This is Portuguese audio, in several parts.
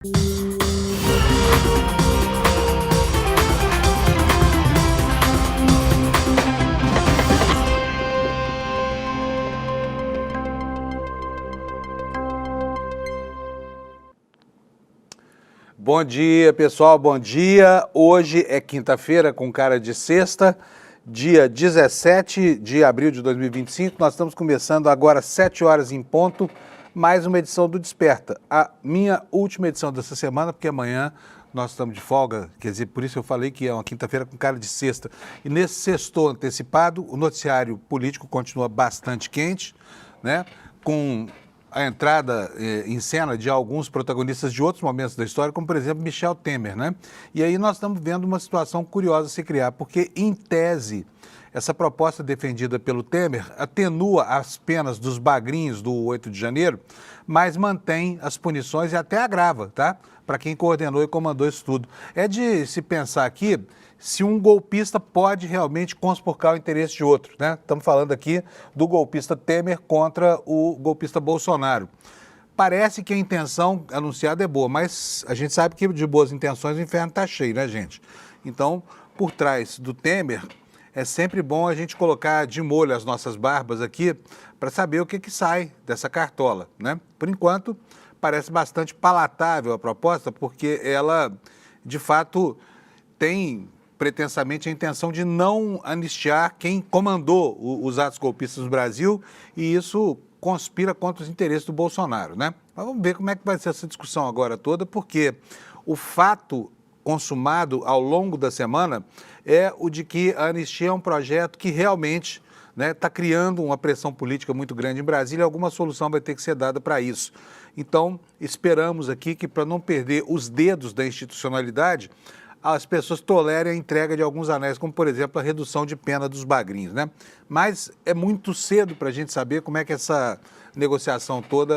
Bom dia, pessoal, bom dia. Hoje é quinta-feira com cara de sexta, dia 17 de abril de 2025. Nós estamos começando agora às 7 horas em ponto, mais uma edição do Desperta. A minha última edição dessa semana, porque amanhã nós estamos de folga, quer dizer, por isso eu falei que é uma quinta-feira com cara de sexta. E nesse sextou antecipado, o noticiário político continua bastante quente, né? Com a entrada em cena de alguns protagonistas de outros momentos da história, como, por exemplo, Michel Temer, né? E aí nós estamos vendo uma situação curiosa se criar, porque, em tese, essa proposta defendida pelo Temer atenua as penas dos bagrinhos do 8 de janeiro, mas mantém as punições e até agrava, tá? Para quem coordenou e comandou isso tudo. É de se pensar aqui se um golpista pode realmente conspurcar o interesse de outro, né? Estamos falando aqui do golpista Temer contra o golpista Bolsonaro. Parece que a intenção anunciada é boa, mas a gente sabe que de boas intenções o inferno está cheio, né, gente? Então, por trás do Temer, é sempre bom a gente colocar de molho as nossas barbas aqui para saber o que sai dessa cartola, né? Por enquanto, parece bastante palatável a proposta, porque ela, de fato, tem pretensamente a intenção de não anistiar quem comandou os atos golpistas no Brasil, e isso conspira contra os interesses do Bolsonaro, né? Mas vamos ver como é que vai ser essa discussão agora toda, porque o fato consumado ao longo da semana é o de que a anistia é um projeto que realmente está criando uma pressão política muito grande em Brasília e alguma solução vai ter que ser dada para isso. Então, esperamos aqui que, para não perder os dedos da institucionalidade, as pessoas tolerem a entrega de alguns anéis, como, por exemplo, a redução de pena dos bagrinhos, né? Mas é muito cedo para a gente saber como é que essa negociação toda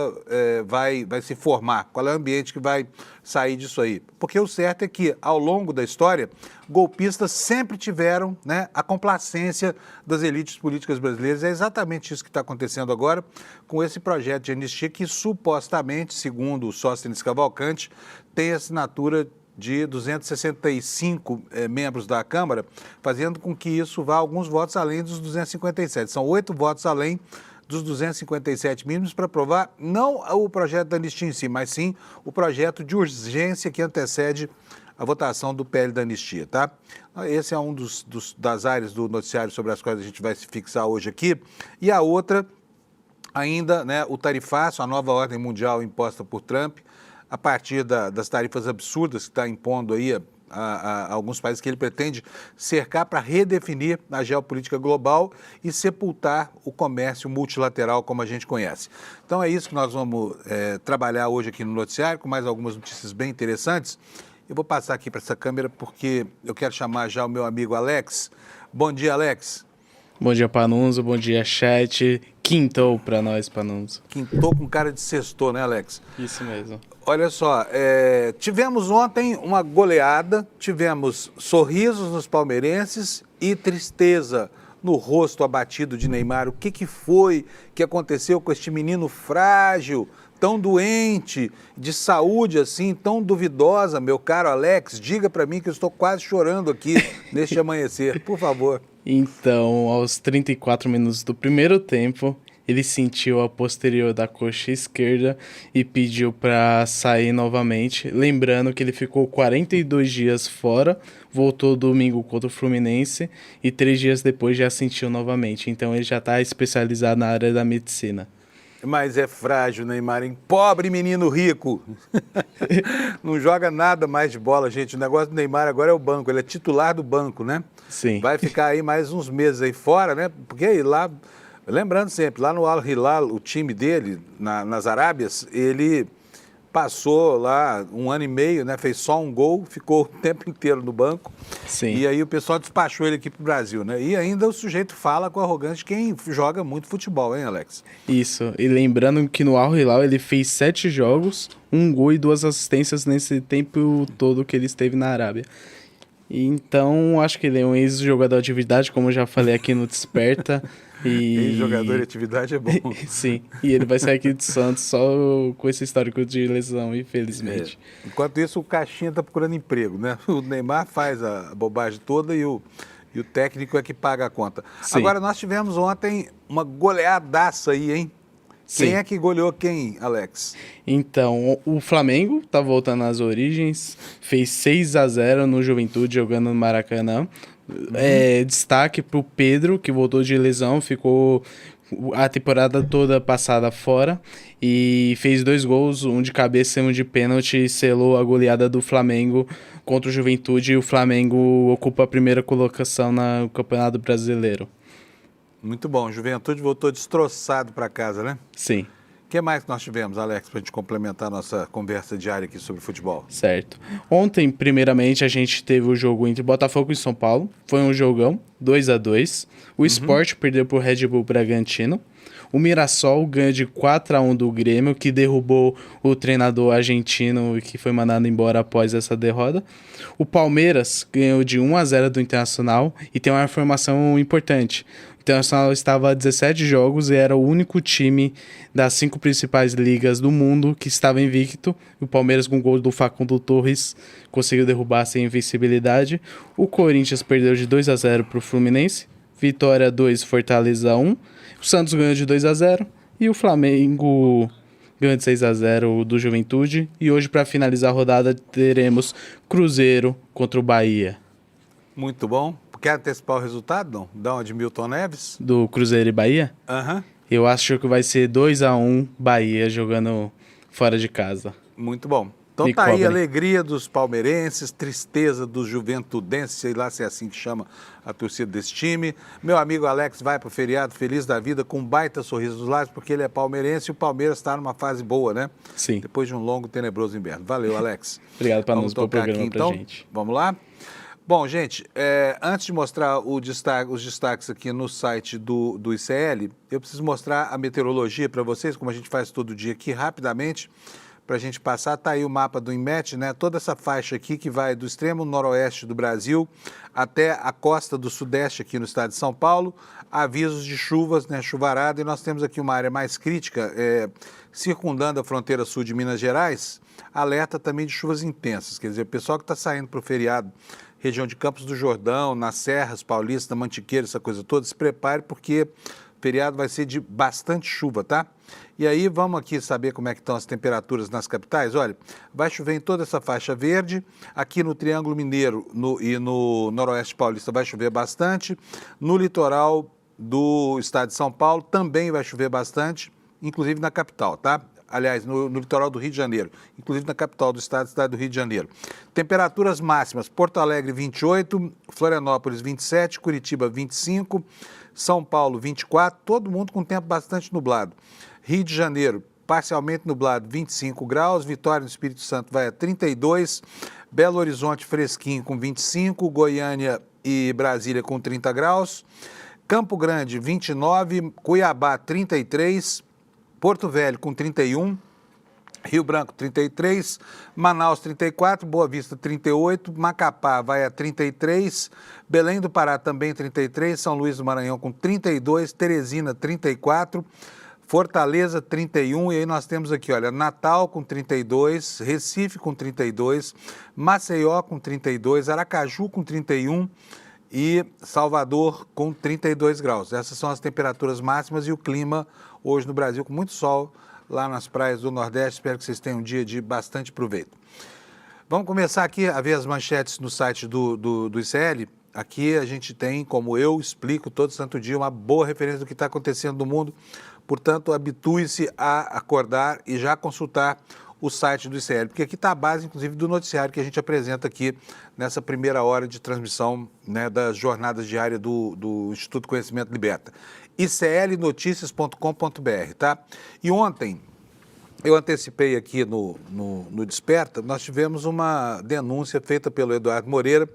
vai se formar, qual é o ambiente que vai sair disso aí. Porque o certo é que, ao longo da história, golpistas sempre tiveram, né, a complacência das elites políticas brasileiras. É exatamente isso que está acontecendo agora com esse projeto de anistia que, supostamente, segundo o Sóstenes Cavalcante, tem assinatura de 265 membros da Câmara, fazendo com que isso vá alguns votos além dos 257. São 8 votos além dos 257 mínimos para aprovar não o projeto da anistia em si, mas sim o projeto de urgência que antecede a votação do PL da anistia, tá? Esse é um das áreas do noticiário sobre as quais a gente vai se fixar hoje aqui. E a outra, ainda, né, o tarifaço, a nova ordem mundial imposta por Trump, a partir das tarifas absurdas que está impondo aí a alguns países que ele pretende cercar para redefinir a geopolítica global e sepultar o comércio multilateral como a gente conhece. Então é isso que nós vamos trabalhar hoje aqui no noticiário, com mais algumas notícias bem interessantes. Eu vou passar aqui para essa câmera porque eu quero chamar já o meu amigo Alex. Bom dia, Alex. Bom dia, Panunzo. Bom dia, chat. Quintou para nós, Panunzo. Quintou com cara de sextou, né, Alex? Isso mesmo. Olha só, tivemos ontem uma goleada, tivemos sorrisos nos palmeirenses e tristeza no rosto abatido de Neymar. O que foi que aconteceu com este menino frágil, tão doente, de saúde assim, tão duvidosa, meu caro Alex? Diga para mim que eu estou quase chorando aqui neste amanhecer, por favor. Então, aos 34 minutos do primeiro tempo, ele sentiu a posterior da coxa esquerda e pediu para sair novamente. Lembrando que ele ficou 42 dias fora, voltou domingo contra o Fluminense e 3 dias depois já sentiu novamente. Então ele já está especializado na área da medicina. Mas é frágil, Neymar, hein? Pobre menino rico. Não joga nada mais de bola, gente. O negócio do Neymar agora é o banco. Ele é titular do banco, né? Sim. Vai ficar aí mais uns meses aí fora, né? Porque aí lá... Lembrando sempre, lá no Al Hilal, o time dele, nas Arábias, ele passou lá 1 ano e meio, né? Fez só um gol, ficou o tempo inteiro no banco. Sim. E aí o pessoal despachou ele aqui pro Brasil, né? E ainda o sujeito fala com arrogância de quem joga muito futebol, hein, Alex? Isso. E lembrando que no Al Hilal ele fez 7 jogos, 1 gol e 2 assistências nesse tempo todo que ele esteve na Arábia. Então, acho que ele é um ex-jogador de atividade, como eu já falei aqui no Desperta. E Jogador de atividade é bom. sim, e ele vai sair aqui do Santos só com esse histórico de lesão, infelizmente. Enquanto isso, o Caixinha está procurando emprego, né? O Neymar faz a bobagem toda e o técnico é que paga a conta. Sim. Agora, nós tivemos ontem uma goleadaça aí, hein? Sim. Quem é que goleou quem, Alex? Então, o Flamengo tá voltando às origens, fez 6-0 no Juventude jogando no Maracanã. Destaque pro Pedro, que voltou de lesão, ficou a temporada toda passada fora e fez 2 gols, um de cabeça e um de pênalti, e selou a goleada do Flamengo contra o Juventude, e o Flamengo ocupa a primeira colocação no Campeonato Brasileiro. Muito bom, Juventude voltou destroçado para casa, né? Sim. O que mais que nós tivemos, Alex, para a gente complementar a nossa conversa diária aqui sobre futebol? Certo. Ontem, primeiramente, a gente teve o jogo entre Botafogo e São Paulo. Foi um jogão, 2-2. O Sport perdeu para o Red Bull Bragantino. O Mirassol ganha de 4-1 do Grêmio, que derrubou o treinador argentino e que foi mandado embora após essa derrota. O Palmeiras ganhou de 1-0 do Internacional e tem uma informação importante. O Internacional estava a 17 jogos e era o único time das 5 principais ligas do mundo que estava invicto. O Palmeiras, com o gol do Facundo Torres, conseguiu derrubar sem invencibilidade. O Corinthians perdeu de 2-0 para o Fluminense. Vitória 2, Fortaleza 1. O Santos ganhou de 2-0 e o Flamengo ganhou de 6-0 do Juventude. E hoje, para finalizar a rodada, teremos Cruzeiro contra o Bahia. Muito bom. Quer antecipar o resultado, não? Dá uma de Milton Neves? Do Cruzeiro e Bahia? Eu acho que vai ser 2-1 Bahia jogando fora de casa. Muito bom. Então tá aí a alegria dos palmeirenses, tristeza dos juventudenses, sei lá se é assim que chama a torcida desse time. Meu amigo Alex vai pro feriado feliz da vida, com um baita sorriso nos lábios, porque ele é palmeirense e o Palmeiras está numa fase boa, né? Sim. Depois de um longo, tenebroso inverno. Valeu, Alex. Obrigado para nos pôr o programa aqui, então. Gente. Vamos lá? Bom, gente, antes de mostrar os destaques aqui no site do ICL, eu preciso mostrar a meteorologia para vocês, como a gente faz todo dia aqui, rapidamente, para a gente passar. Está aí o mapa do INMET, né? Toda essa faixa aqui que vai do extremo noroeste do Brasil até a costa do sudeste aqui no estado de São Paulo. Avisos de chuvas, né? Chuvarada, e nós temos aqui uma área mais crítica, circundando a fronteira sul de Minas Gerais, alerta também de chuvas intensas. Quer dizer, o pessoal que está saindo para o feriado, região de Campos do Jordão, nas Serras Paulista, Mantiqueira, essa coisa toda, se prepare porque o feriado vai ser de bastante chuva, tá? E aí vamos aqui saber como é que estão as temperaturas nas capitais. Olha, vai chover em toda essa faixa verde, aqui no Triângulo Mineiro e no Noroeste Paulista vai chover bastante, no litoral do estado de São Paulo também vai chover bastante, inclusive na capital, tá? Aliás, no litoral do Rio de Janeiro, inclusive na capital do estado, cidade do Rio de Janeiro. Temperaturas máximas, Porto Alegre 28, Florianópolis 27, Curitiba 25, São Paulo 24, todo mundo com tempo bastante nublado. Rio de Janeiro, parcialmente nublado, 25 graus, Vitória no Espírito Santo vai a 32, Belo Horizonte fresquinho com 25, Goiânia e Brasília com 30 graus, Campo Grande 29, Cuiabá 33, Porto Velho com 31, Rio Branco 33, Manaus 34, Boa Vista 38, Macapá vai a 33, Belém do Pará também 33, São Luís do Maranhão com 32, Teresina 34, Fortaleza 31, e aí nós temos aqui, olha, Natal com 32, Recife com 32, Maceió com 32, Aracaju com 31 e Salvador com 32 graus. Essas são as temperaturas máximas e o clima hoje no Brasil com muito sol lá nas praias do Nordeste. Espero que vocês tenham um dia de bastante proveito. Vamos começar aqui a ver as manchetes no site do ICL. Aqui a gente tem, como eu explico todo santo dia, uma boa referência do que está acontecendo no mundo. Portanto, habitue-se a acordar e já consultar o site do ICL, porque aqui está a base, inclusive, do noticiário que a gente apresenta aqui nessa primeira hora de transmissão, né, das jornadas diárias do Instituto Conhecimento Liberta. iclnoticias.com.br, tá? E ontem, eu antecipei aqui no Desperta, nós tivemos uma denúncia feita pelo Eduardo Moreira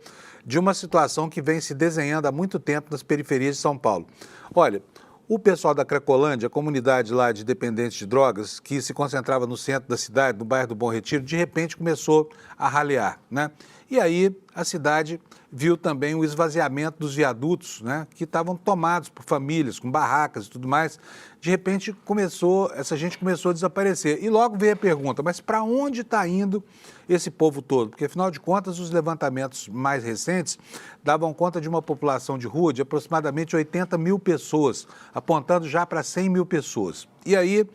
de uma situação que vem se desenhando há muito tempo nas periferias de São Paulo. Olha, o pessoal da Cracolândia, a comunidade lá de dependentes de drogas, que se concentrava no centro da cidade, no bairro do Bom Retiro, de repente começou a ralear, né? E aí a cidade viu também o esvaziamento dos viadutos, né, que estavam tomados por famílias, com barracas e tudo mais. De repente essa gente começou a desaparecer. E logo veio a pergunta, mas para onde está indo esse povo todo? Porque afinal de contas os levantamentos mais recentes davam conta de uma população de rua de aproximadamente 80 mil pessoas, apontando já para 100 mil pessoas. E aí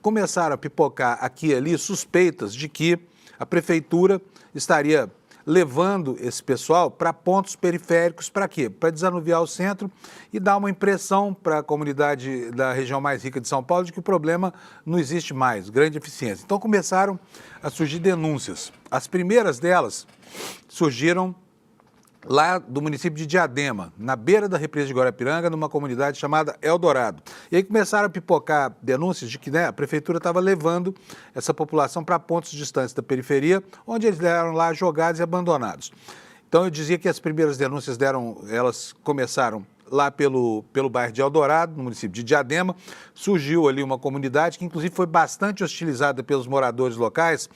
começaram a pipocar aqui e ali suspeitas de que a prefeitura estaria levando esse pessoal para pontos periféricos, para quê? Para desanuviar o centro e dar uma impressão para a comunidade da região mais rica de São Paulo de que o problema não existe mais, grande eficiência. Então começaram a surgir denúncias. As primeiras delas surgiram lá do município de Diadema, na beira da represa de Guarapiranga, numa comunidade chamada Eldorado. E aí começaram a pipocar denúncias de que, né, a prefeitura estava levando essa população para pontos distantes da periferia, onde eles eram lá jogados e abandonados. Então eu dizia que as primeiras denúncias elas começaram lá pelo bairro de Eldorado, no município de Diadema. Surgiu ali uma comunidade que inclusive foi bastante hostilizada pelos moradores locais,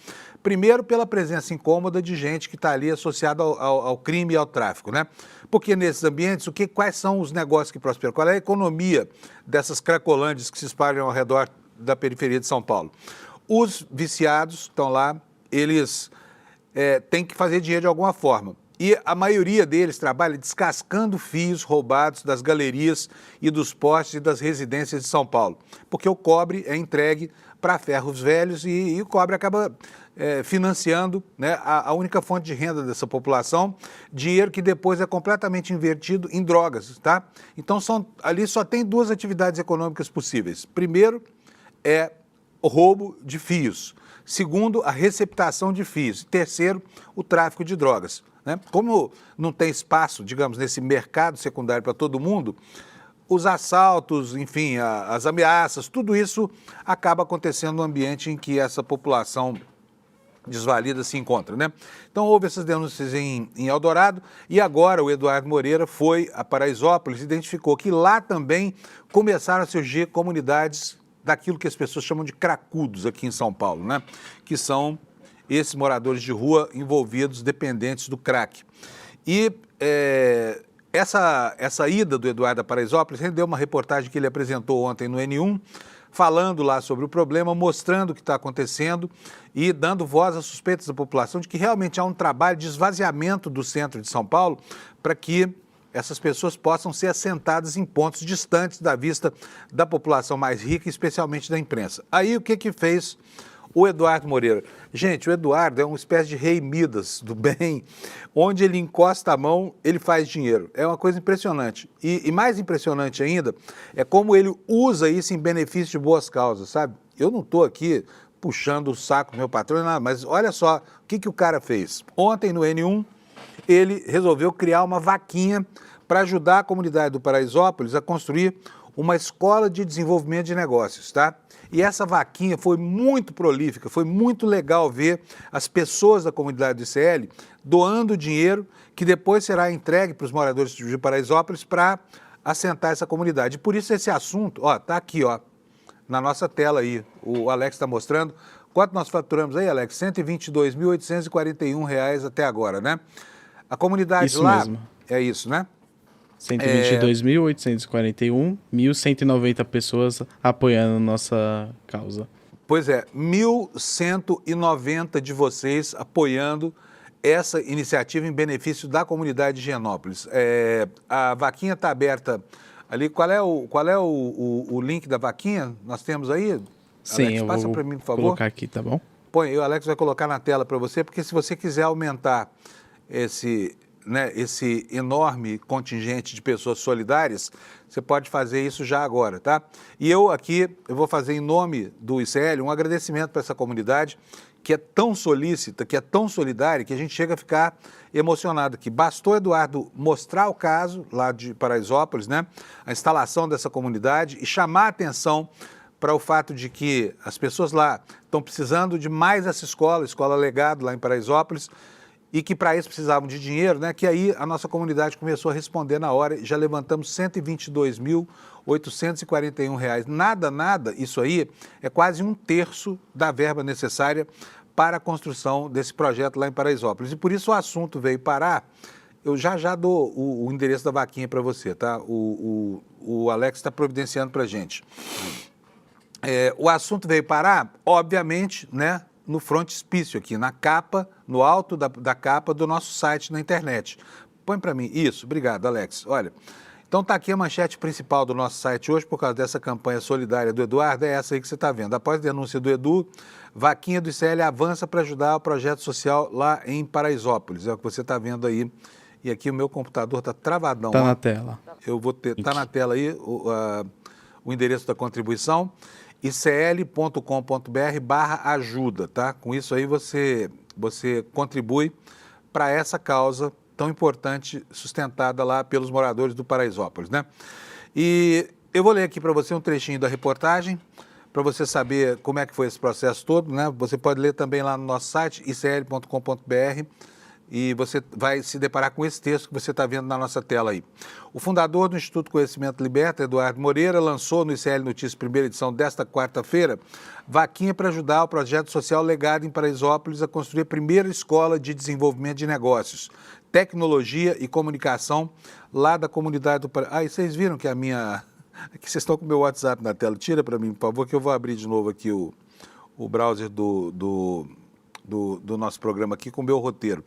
primeiro pela presença incômoda de gente que está ali associada ao crime e ao tráfico, né? Porque nesses ambientes, quais são os negócios que prosperam? Qual é a economia dessas cracolândias que se espalham ao redor da periferia de São Paulo? Os viciados estão lá, eles têm que fazer dinheiro de alguma forma. E a maioria deles trabalha descascando fios roubados das galerias e dos postes e das residências de São Paulo, porque o cobre é entregue para ferros velhos e o cobre acaba financiando, né, a única fonte de renda dessa população, dinheiro que depois é completamente invertido em drogas, tá? Então ali só tem duas atividades econômicas possíveis. Primeiro é o roubo de fios. Segundo, a receptação de fios. Terceiro, o tráfico de drogas. Né? Como não tem espaço, digamos, nesse mercado secundário para todo mundo, os assaltos, enfim, as ameaças, tudo isso acaba acontecendo no ambiente em que essa população desvalida se encontra, né? Então houve essas denúncias em Eldorado e agora o Eduardo Moreira foi a Paraisópolis e identificou que lá também começaram a surgir comunidades daquilo que as pessoas chamam de cracudos aqui em São Paulo, né? Que são esses moradores de rua envolvidos, dependentes do crack. E essa ida do Eduardo a Paraisópolis rendeu uma reportagem que ele apresentou ontem no N1, falando lá sobre o problema, mostrando o que está acontecendo e dando voz às suspeitas da população de que realmente há um trabalho de esvaziamento do centro de São Paulo para que essas pessoas possam ser assentadas em pontos distantes da vista da população mais rica, especialmente da imprensa. Aí o que fez o Eduardo Moreira? Gente, o Eduardo é uma espécie de rei Midas do bem, onde ele encosta a mão, ele faz dinheiro. É uma coisa impressionante. E mais impressionante ainda é como ele usa isso em benefício de boas causas, sabe? Eu não estou aqui puxando o saco do meu patrão, nada, mas olha só o que o cara fez. Ontem no N1, ele resolveu criar uma vaquinha para ajudar a comunidade do Paraisópolis a construir uma escola de desenvolvimento de negócios, tá? E essa vaquinha foi muito prolífica, foi muito legal ver as pessoas da comunidade do ICL doando dinheiro que depois será entregue para os moradores de Paraisópolis para assentar essa comunidade. Por isso esse assunto, ó, tá aqui, ó, na nossa tela aí, o Alex está mostrando. Quanto nós faturamos aí, Alex? R$ 122.841 até agora, né? A comunidade isso lá... Mesmo. É isso, né? 122.841, 1.190 pessoas apoiando nossa causa. Pois é, 1.190 de vocês apoiando essa iniciativa em benefício da comunidade de Higienópolis. A vaquinha está aberta ali. Qual é o link da vaquinha? Nós temos aí? Sim, Alex, eu passa vou para mim, por favor. Colocar aqui, tá bom? Põe, o Alex vai colocar na tela para você, porque se você quiser aumentar esse enorme contingente de pessoas solidárias, você pode fazer isso já agora, tá? E eu vou fazer em nome do ICL um agradecimento para essa comunidade que é tão solícita, que é tão solidária, que a gente chega a ficar emocionado, que bastou Eduardo mostrar o caso lá de Paraisópolis, né? A instalação dessa comunidade e chamar a atenção para o fato de que as pessoas lá estão precisando de mais essa escola legado lá em Paraisópolis, e que para isso precisavam de dinheiro, né? Que aí a nossa comunidade começou a responder na hora e já levantamos R$ 122.841. Nada, isso aí é quase um terço da verba necessária para a construção desse projeto lá em Paraisópolis. E por isso o assunto veio parar. Eu já dou o endereço da vaquinha para você, tá? O Alex está providenciando para a gente. O assunto veio parar, obviamente, né, no frontispício aqui, na capa, no alto da capa do nosso site na internet. Põe para mim. Isso, obrigado, Alex. Olha, então tá aqui a manchete principal do nosso site hoje, por causa dessa campanha solidária do Eduardo, é essa aí que você está vendo. Após a denúncia do Edu, vaquinha do ICL avança para ajudar o projeto social lá em Paraisópolis. É o que você está vendo aí. E aqui o meu computador está travadão. Tá na tela. Eu vou ter, tá na tela aí o endereço da contribuição, icl.com.br/ajuda, tá? Com isso aí você contribui para essa causa tão importante, sustentada lá pelos moradores do Paraisópolis, né? E eu vou ler aqui para você um trechinho da reportagem, para você saber como é que foi esse processo todo, né? Você pode ler também lá no nosso site, icl.com.br, e você vai se deparar com esse texto que você está vendo na nossa tela aí. O fundador do Instituto Conhecimento Liberta, Eduardo Moreira, lançou no ICL Notícias, primeira edição desta quarta-feira, vaquinha para ajudar o projeto social Legado em Paraisópolis a construir a primeira escola de desenvolvimento de negócios, tecnologia e comunicação lá da comunidade do Paraisópolis. Ah, e vocês viram que a minha... Aqui vocês estão com o meu WhatsApp na tela. Tira para mim, por favor, que eu vou abrir de novo aqui o browser do nosso programa aqui com o meu roteiro.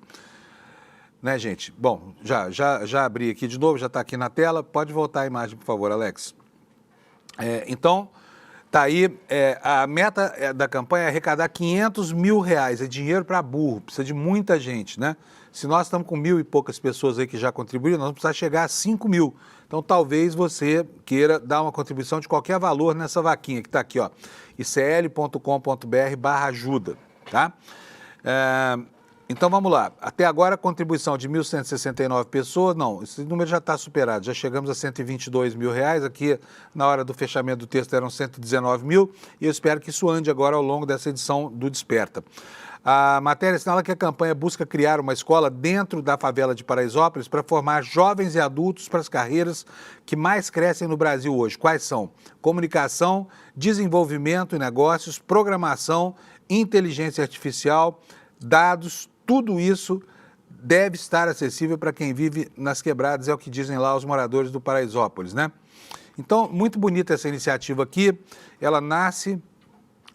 Né, gente? Bom, já abri aqui de novo, já está aqui na tela. Pode voltar a imagem, por favor, Alex. Então, tá aí, a meta da campanha é arrecadar R$500 mil. É dinheiro para burro, precisa de muita gente, né? Se nós estamos com 1.000 e poucas pessoas aí que já contribuíram, nós vamos precisar chegar a 5 mil. Então, talvez você queira dar uma contribuição de qualquer valor nessa vaquinha que está aqui, ó, icl.com.br/ajuda, tá? Então, vamos lá. Até agora, a contribuição de 1.169 pessoas, não, esse número já está superado, já chegamos a R$122 mil. Aqui, na hora do fechamento do texto, eram 119 mil, e eu espero que isso ande agora ao longo dessa edição do Desperta. A matéria assinala que a campanha busca criar uma escola dentro da favela de Paraisópolis para formar jovens e adultos para as carreiras que mais crescem no Brasil hoje. Quais são? Comunicação, desenvolvimento e negócios, programação, inteligência artificial, dados, tudo isso deve estar acessível para quem vive nas quebradas, é o que dizem lá os moradores do Paraisópolis, né? Então, muito bonita essa iniciativa aqui, ela nasce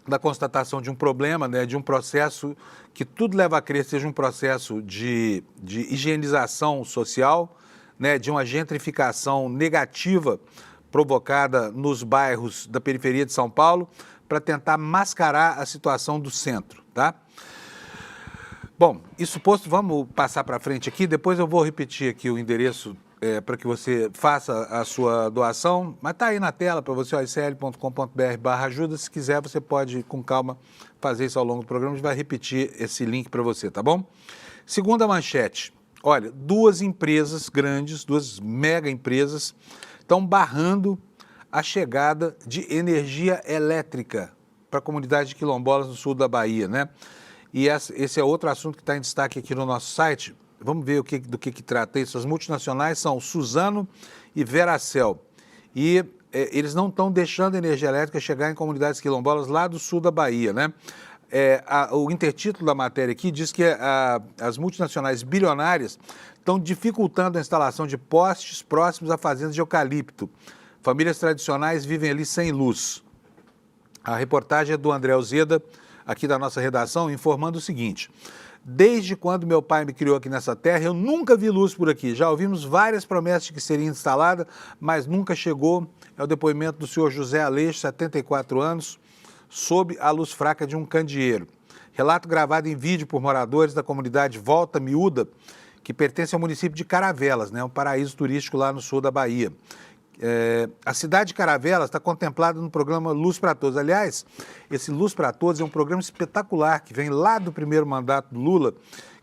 da constatação de um problema, né, de um processo que tudo leva a crer seja um processo de higienização social, né, de uma gentrificação negativa provocada nos bairros da periferia de São Paulo para tentar mascarar a situação do centro, tá? Bom, isso posto, vamos passar para frente aqui, depois eu vou repetir aqui o endereço para que você faça a sua doação, mas está aí na tela para você, icl.com.br/ajuda, se quiser você pode com calma fazer isso ao longo do programa, a gente vai repetir esse link para você, tá bom? Segunda manchete, olha, duas empresas grandes, duas mega empresas, estão barrando a chegada de energia elétrica para a comunidade de quilombolas no sul da Bahia, né? E esse é outro assunto que está em destaque aqui no nosso site. Vamos ver do que trata isso. As multinacionais são Suzano e Veracel. E eles não estão deixando a energia elétrica chegar em comunidades quilombolas lá do sul da Bahia, né? O intertítulo da matéria aqui diz que as multinacionais bilionárias estão dificultando a instalação de postes próximos a fazendas de eucalipto. Famílias tradicionais vivem ali sem luz. A reportagem é do André Alzeda, aqui da nossa redação, informando o seguinte: desde quando meu pai me criou aqui nessa terra, eu nunca vi luz por aqui. Já ouvimos várias promessas de que seria instalada, mas nunca chegou. É o depoimento do senhor José Aleixo, 74 anos, sob a luz fraca de um candeeiro. Relato gravado em vídeo por moradores da comunidade Volta Miúda, que pertence ao município de Caravelas, né, um paraíso turístico lá no sul da Bahia. A cidade de Caravelas está contemplada no programa Luz para Todos. Aliás, esse Luz para Todos é um programa espetacular que vem lá do primeiro mandato do Lula,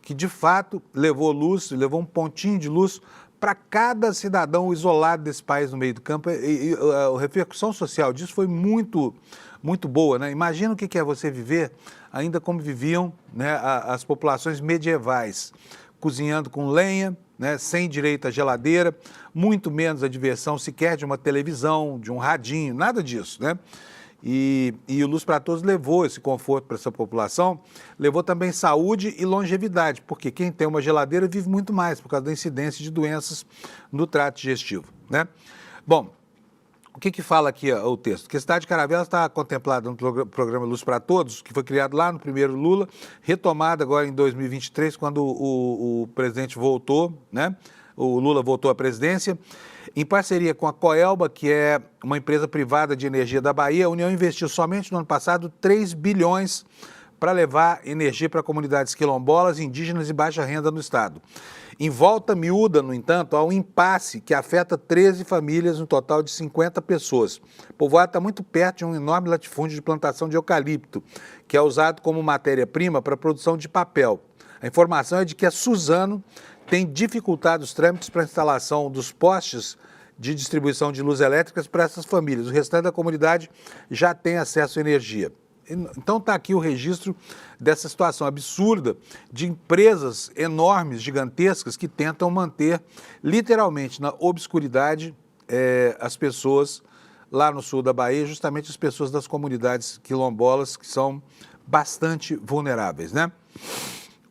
que de fato levou luz, levou um pontinho de luz para cada cidadão isolado desse país no meio do campo. E a repercussão social disso foi muito, muito boa, né? Imagina o que é você viver ainda como viviam, né, as populações medievais, cozinhando com lenha, né, sem direito à geladeira, muito menos a diversão sequer de uma televisão, de um radinho, nada disso, né? E o Luz para Todos levou esse conforto para essa população, levou também saúde e longevidade, porque quem tem uma geladeira vive muito mais por causa da incidência de doenças no trato digestivo, né? Bom, o que fala aqui o texto? Que a cidade de Caravelas está contemplada no programa Luz para Todos, que foi criado lá no primeiro Lula, retomado agora em 2023, quando o presidente voltou, né? O Lula voltou à presidência. Em parceria com a Coelba, que é uma empresa privada de energia da Bahia, a União investiu somente no ano passado 3 bilhões para levar energia para comunidades quilombolas, indígenas e baixa renda no estado. Em Volta Miúda, no entanto, há um impasse que afeta 13 famílias, no total de 50 pessoas. O povoado está muito perto de um enorme latifúndio de plantação de eucalipto, que é usado como matéria-prima para a produção de papel. A informação é de que a Suzano tem dificultado os trâmites para a instalação dos postes de distribuição de luz elétricas para essas famílias. O restante da comunidade já tem acesso à energia. Então está aqui o registro dessa situação absurda de empresas enormes, gigantescas, que tentam manter literalmente na obscuridade as pessoas lá no sul da Bahia, justamente as pessoas das comunidades quilombolas, que são bastante vulneráveis, né?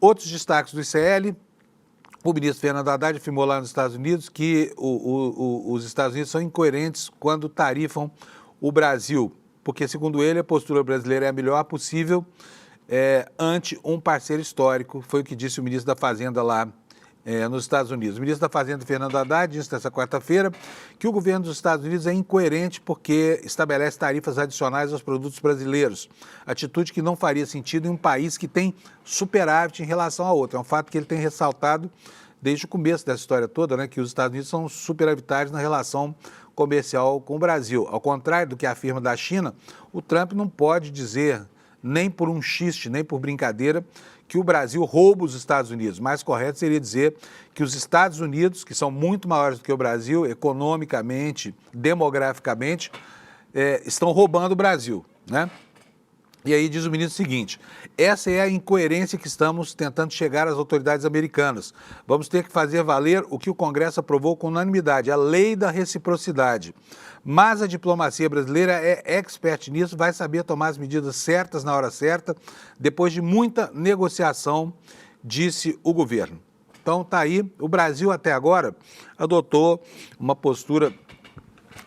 Outros destaques do ICL: o ministro Fernando Haddad afirmou lá nos Estados Unidos que os Estados Unidos são incoerentes quando tarifam o Brasil, porque, segundo ele, a postura brasileira é a melhor possível ante um parceiro histórico. Foi o que disse o ministro da Fazenda lá nos Estados Unidos. O ministro da Fazenda, Fernando Haddad, disse nesta quarta-feira que o governo dos Estados Unidos é incoerente porque estabelece tarifas adicionais aos produtos brasileiros, atitude que não faria sentido em um país que tem superávit em relação a outro. É um fato que ele tem ressaltado desde o começo dessa história toda, né, que os Estados Unidos são superavitários na relação comercial com o Brasil. Ao contrário do que afirma da China, o Trump não pode dizer, nem por um xiste, nem por brincadeira, que o Brasil rouba os Estados Unidos. Mais correto seria dizer que os Estados Unidos, que são muito maiores do que o Brasil, economicamente, demograficamente, estão roubando o Brasil, né? E aí diz o ministro o seguinte: essa é a incoerência que estamos tentando chegar às autoridades americanas. Vamos ter que fazer valer o que o Congresso aprovou com unanimidade, a lei da reciprocidade. Mas a diplomacia brasileira é expert nisso, vai saber tomar as medidas certas na hora certa, depois de muita negociação, disse o governo. Então está aí, o Brasil até agora adotou uma postura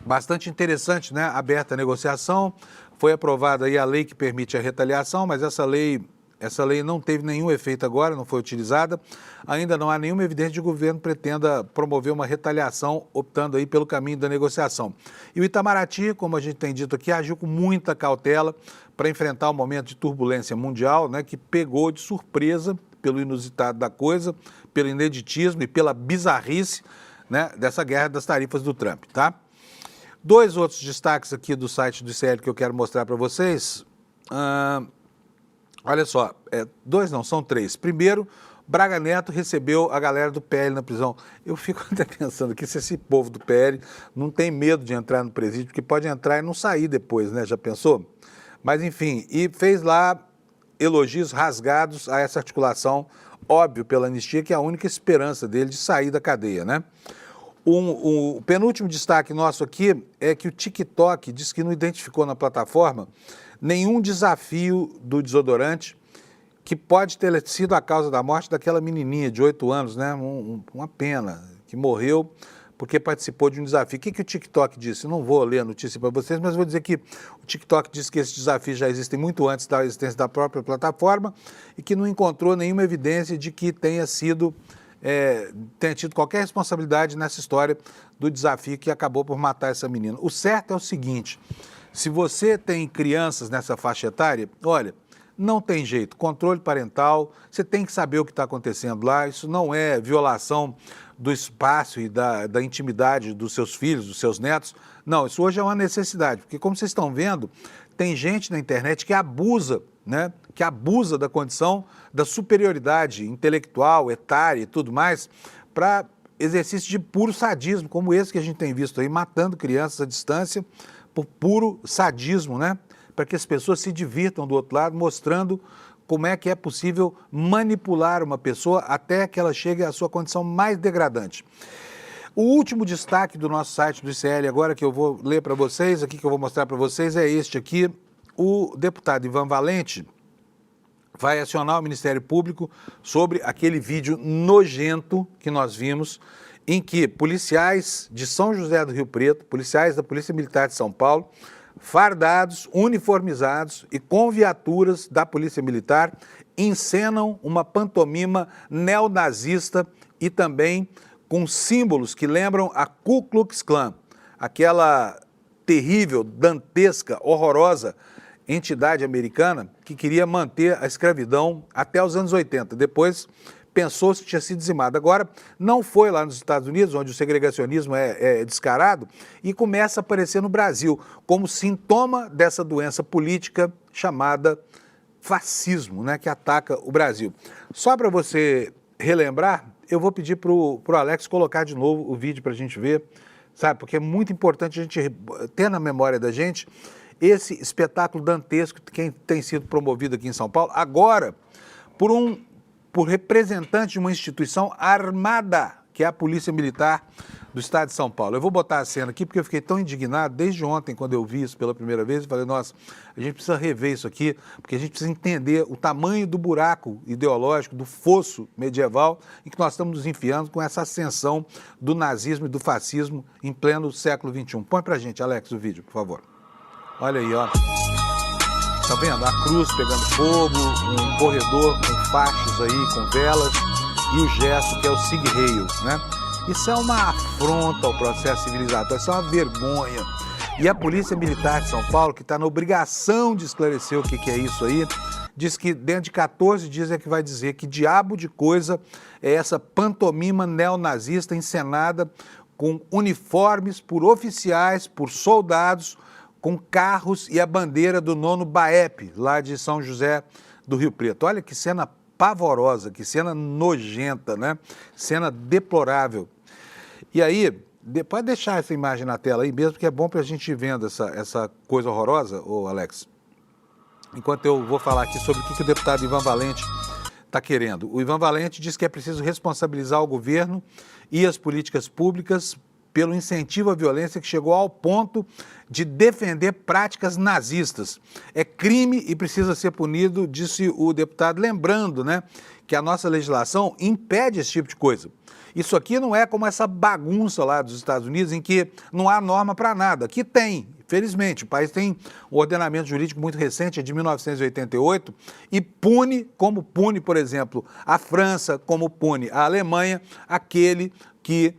bastante interessante, né? Aberta a negociação. Foi aprovada aí a lei que permite a retaliação, mas essa lei não teve nenhum efeito agora, não foi utilizada. Ainda não há nenhuma evidência de que o governo pretenda promover uma retaliação, optando aí pelo caminho da negociação. E o Itamaraty, como a gente tem dito aqui, agiu com muita cautela para enfrentar um momento de turbulência mundial, né, que pegou de surpresa pelo inusitado da coisa, pelo ineditismo e pela bizarrice, né, dessa guerra das tarifas do Trump, tá? Dois outros destaques aqui do site do ICL que eu quero mostrar para vocês. Olha só, dois não, são três. Primeiro, Braga Neto recebeu a galera do PL na prisão. Eu fico até pensando que se esse povo do PL não tem medo de entrar no presídio, porque pode entrar e não sair depois, né? Já pensou? Mas enfim, e fez lá elogios rasgados a essa articulação, óbvio, pela anistia, que é a única esperança dele de sair da cadeia, né? O penúltimo destaque nosso aqui é que o TikTok diz que não identificou na plataforma nenhum desafio do desodorante que pode ter sido a causa da morte daquela menininha de 8 anos, né? Uma pena, que morreu porque participou de um desafio. O que o TikTok disse? Eu não vou ler a notícia para vocês, mas vou dizer que o TikTok disse que esses desafios já existem muito antes da existência da própria plataforma e que não encontrou nenhuma evidência de que tenha tido qualquer responsabilidade nessa história do desafio que acabou por matar essa menina. O certo é o seguinte: se você tem crianças nessa faixa etária, olha, não tem jeito, controle parental, você tem que saber o que está acontecendo lá, isso não é violação do espaço e da intimidade dos seus filhos, dos seus netos, não, isso hoje é uma necessidade, porque como vocês estão vendo, tem gente na internet que abusa, né, que abusa da condição da superioridade intelectual, etária e tudo mais, para exercício de puro sadismo, como esse que a gente tem visto aí, matando crianças à distância por puro sadismo, né? Para que as pessoas se divirtam do outro lado, mostrando como é que é possível manipular uma pessoa até que ela chegue à sua condição mais degradante. O último destaque do nosso site do ICL agora, que eu vou ler para vocês, aqui que eu vou mostrar para vocês, é este aqui. O deputado Ivan Valente vai acionar o Ministério Público sobre aquele vídeo nojento que nós vimos, em que policiais de São José do Rio Preto, policiais da Polícia Militar de São Paulo, fardados, uniformizados e com viaturas da Polícia Militar, encenam uma pantomima neonazista e também com símbolos que lembram a Ku Klux Klan, aquela terrível, dantesca, horrorosa entidade americana que queria manter a escravidão até os anos 80. Depois pensou-se que tinha sido dizimada. Agora, não foi lá nos Estados Unidos, onde o segregacionismo é descarado, e começa a aparecer no Brasil como sintoma dessa doença política chamada fascismo, né, que ataca o Brasil. Só para você relembrar, eu vou pedir para o Alex colocar de novo o vídeo para a gente ver, sabe, porque é muito importante a gente ter na memória da gente esse espetáculo dantesco que tem sido promovido aqui em São Paulo, agora por representante de uma instituição armada, que é a Polícia Militar do Estado de São Paulo. Eu vou botar a cena aqui porque eu fiquei tão indignado desde ontem, quando eu vi isso pela primeira vez, e falei, nossa, a gente precisa rever isso aqui, porque a gente precisa entender o tamanho do buraco ideológico, do fosso medieval em que nós estamos nos enfiando com essa ascensão do nazismo e do fascismo em pleno século XXI. Põe pra gente, Alex, o vídeo, por favor. Olha aí, ó. Tá vendo? A cruz pegando fogo, um corredor com faixas aí, com velas, e o gesto que é o Sig Heil, né? Isso é uma afronta ao processo civilizatório, isso é uma vergonha. E a Polícia Militar de São Paulo, que está na obrigação de esclarecer o que é isso aí, diz que dentro de 14 dias é que vai dizer que diabo de coisa é essa pantomima neonazista encenada com uniformes por oficiais, por soldados, com carros e a bandeira do 9º BAEP, lá de São José do Rio Preto. Olha que cena pavorosa, que cena nojenta, né? Cena deplorável. E aí, pode deixar essa imagem na tela aí mesmo, que é bom para a gente ir vendo essa coisa horrorosa, ô Alex. Enquanto eu vou falar aqui sobre o que o deputado Ivan Valente está querendo. O Ivan Valente diz que é preciso responsabilizar o governo e as políticas públicas pelo incentivo à violência que chegou ao ponto de defender práticas nazistas. É crime e precisa ser punido, disse o deputado, lembrando, né, que a nossa legislação impede esse tipo de coisa. Isso aqui não é como essa bagunça lá dos Estados Unidos em que não há norma para nada. Aqui tem, felizmente, o país tem um ordenamento jurídico muito recente, é de 1988, e pune, como pune, por exemplo, a França, como pune a Alemanha, aquele que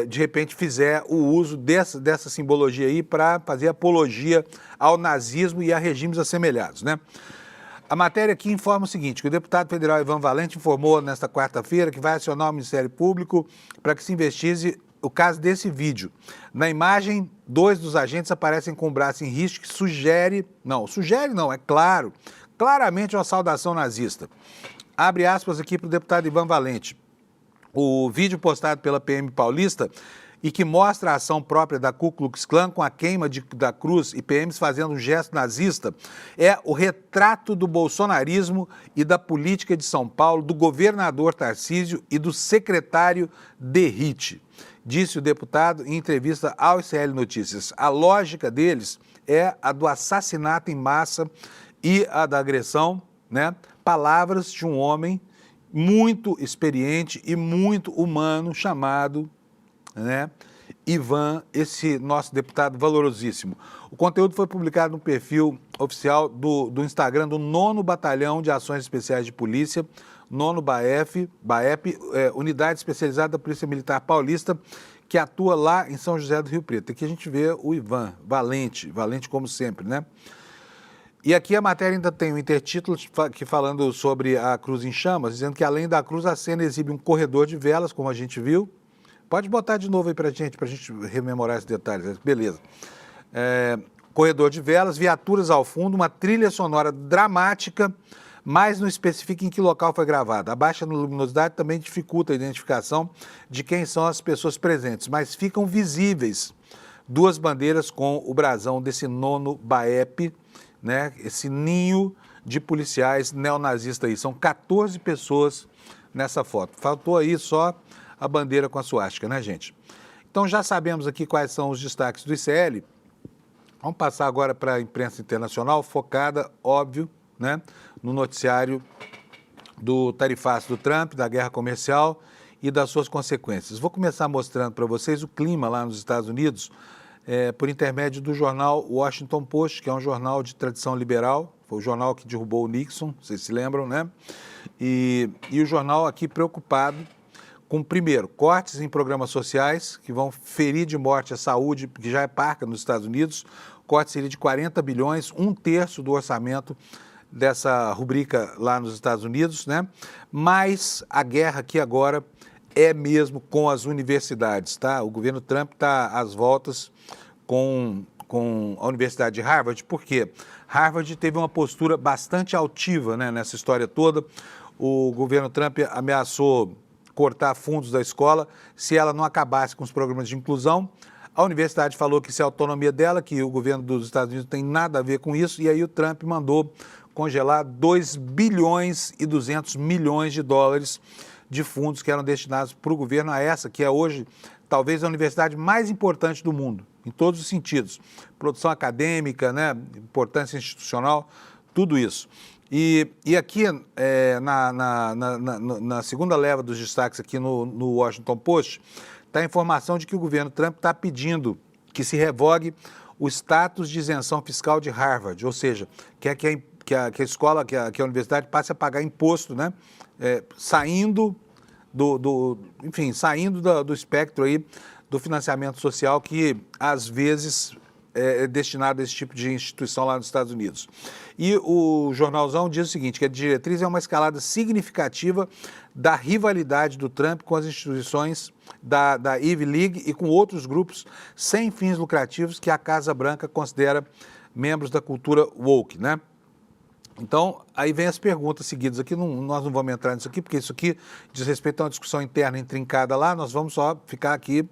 de repente fizer o uso dessa simbologia aí para fazer apologia ao nazismo e a regimes assemelhados, né? A matéria aqui informa o seguinte, que o deputado federal Ivan Valente informou nesta quarta-feira que vai acionar o Ministério Público para que se investigue o caso desse vídeo. Na imagem, 2 dos agentes aparecem com o braço em risco, que é claro, claramente uma saudação nazista. Abre aspas aqui para o deputado Ivan Valente. O vídeo postado pela PM paulista e que mostra a ação própria da Ku Klux Klan com a queima da cruz e PMs fazendo um gesto nazista é o retrato do bolsonarismo e da política de São Paulo, do governador Tarcísio e do secretário Derrite, disse o deputado em entrevista ao ICL Notícias. A lógica deles é a do assassinato em massa e a da agressão, né? Palavras de um homem muito experiente e muito humano, chamado, né, Ivan, esse nosso deputado valorosíssimo. O conteúdo foi publicado no perfil oficial do Instagram do 9º Batalhão de Ações Especiais de Polícia, 9º BAEP, Unidade Especializada da Polícia Militar Paulista, que atua lá em São José do Rio Preto. Aqui a gente vê o Ivan, valente como sempre, né? E aqui a matéria ainda tem um intertítulo que falando sobre a cruz em chamas, dizendo que além da cruz a cena exibe um corredor de velas, como a gente viu. Pode botar de novo aí pra gente rememorar esses detalhes, beleza. Corredor de velas, viaturas ao fundo, uma trilha sonora dramática, mas não especifica em que local foi gravada. A baixa luminosidade também dificulta a identificação de quem são as pessoas presentes, mas ficam visíveis 2 bandeiras com o brasão desse 9º BAEP, né, esse ninho de policiais neonazistas aí. São 14 pessoas nessa foto. Faltou aí só a bandeira com a suástica, né, gente? Então já sabemos aqui quais são os destaques do ICL. Vamos passar agora para a imprensa internacional, focada, óbvio, né, no noticiário do tarifaço do Trump, da guerra comercial e das suas consequências. Vou começar mostrando para vocês o clima lá nos Estados Unidos, por intermédio do jornal Washington Post, que é um jornal de tradição liberal, foi o jornal que derrubou o Nixon, vocês se lembram, né? E o jornal aqui preocupado com, primeiro, cortes em programas sociais, que vão ferir de morte a saúde, que já é parca nos Estados Unidos, corte seria de 40 bilhões, 1/3 do orçamento dessa rubrica lá nos Estados Unidos, né? Mas a guerra aqui agora é mesmo com as universidades, tá? O governo Trump está às voltas com a Universidade de Harvard, porque Harvard teve uma postura bastante altiva, né, nessa história toda. O governo Trump ameaçou cortar fundos da escola se ela não acabasse com os programas de inclusão. A universidade falou que isso é a autonomia dela, que o governo dos Estados Unidos não tem nada a ver com isso, e aí o Trump mandou congelar 2 bilhões e 200 milhões de dólares de fundos que eram destinados para o governo, a essa que é hoje talvez a universidade mais importante do mundo, em todos os sentidos. Produção acadêmica, né, importância institucional, tudo isso. E aqui, na segunda leva dos destaques aqui no Washington Post, está a informação de que o governo Trump está pedindo que se revogue o status de isenção fiscal de Harvard, ou seja, quer que a escola, que a universidade passe a pagar imposto, né, saindo do espectro aí do financiamento social que, às vezes, é destinado a esse tipo de instituição lá nos Estados Unidos. E o jornalzão diz o seguinte, que a diretriz é uma escalada significativa da rivalidade do Trump com as instituições da Ivy League e com outros grupos sem fins lucrativos que a Casa Branca considera membros da cultura woke, né? Então, aí vem as perguntas seguidas aqui, nós não vamos entrar nisso aqui, porque isso aqui diz respeito a uma discussão interna intrincada lá, nós vamos só ficar aqui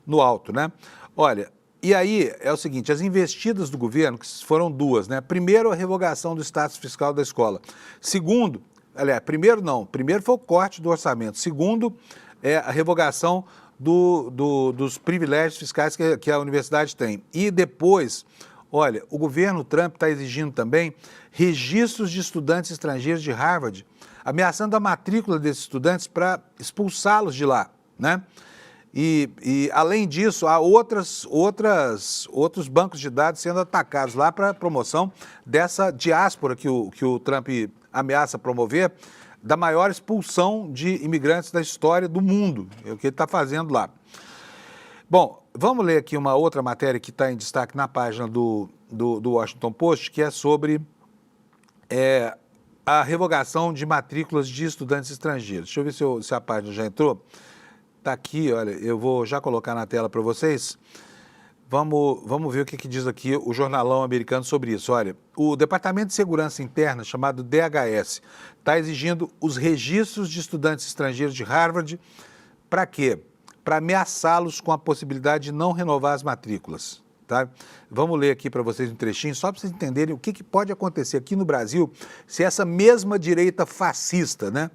no alto, né? Olha, e aí é o seguinte, as investidas do governo, que foram duas, né? Primeiro, a revogação do status fiscal da escola. Segundo, aliás, primeiro foi o corte do orçamento. Segundo, a revogação dos privilégios fiscais que a universidade tem. E depois, olha, o governo Trump está exigindo também registros de estudantes estrangeiros de Harvard, ameaçando a matrícula desses estudantes para expulsá-los de lá, né? E além disso, há outros bancos de dados sendo atacados lá para a promoção dessa diáspora que o Trump ameaça promover, da maior expulsão de imigrantes da história do mundo, é o que ele está fazendo lá. Bom, vamos ler aqui uma outra matéria que está em destaque na página do Washington Post, que é sobre a revogação de matrículas de estudantes estrangeiros. Deixa eu ver se a página já entrou. Está aqui, olha, eu vou já colocar na tela para vocês. Vamos ver o que diz aqui o jornalão americano sobre isso. Olha, o Departamento de Segurança Interna, chamado DHS, está exigindo os registros de estudantes estrangeiros de Harvard. Para quê? Para ameaçá-los com a possibilidade de não renovar as matrículas. Tá? Vamos ler aqui para vocês um trechinho, só para vocês entenderem o que pode acontecer aqui no Brasil se essa mesma direita fascista, né,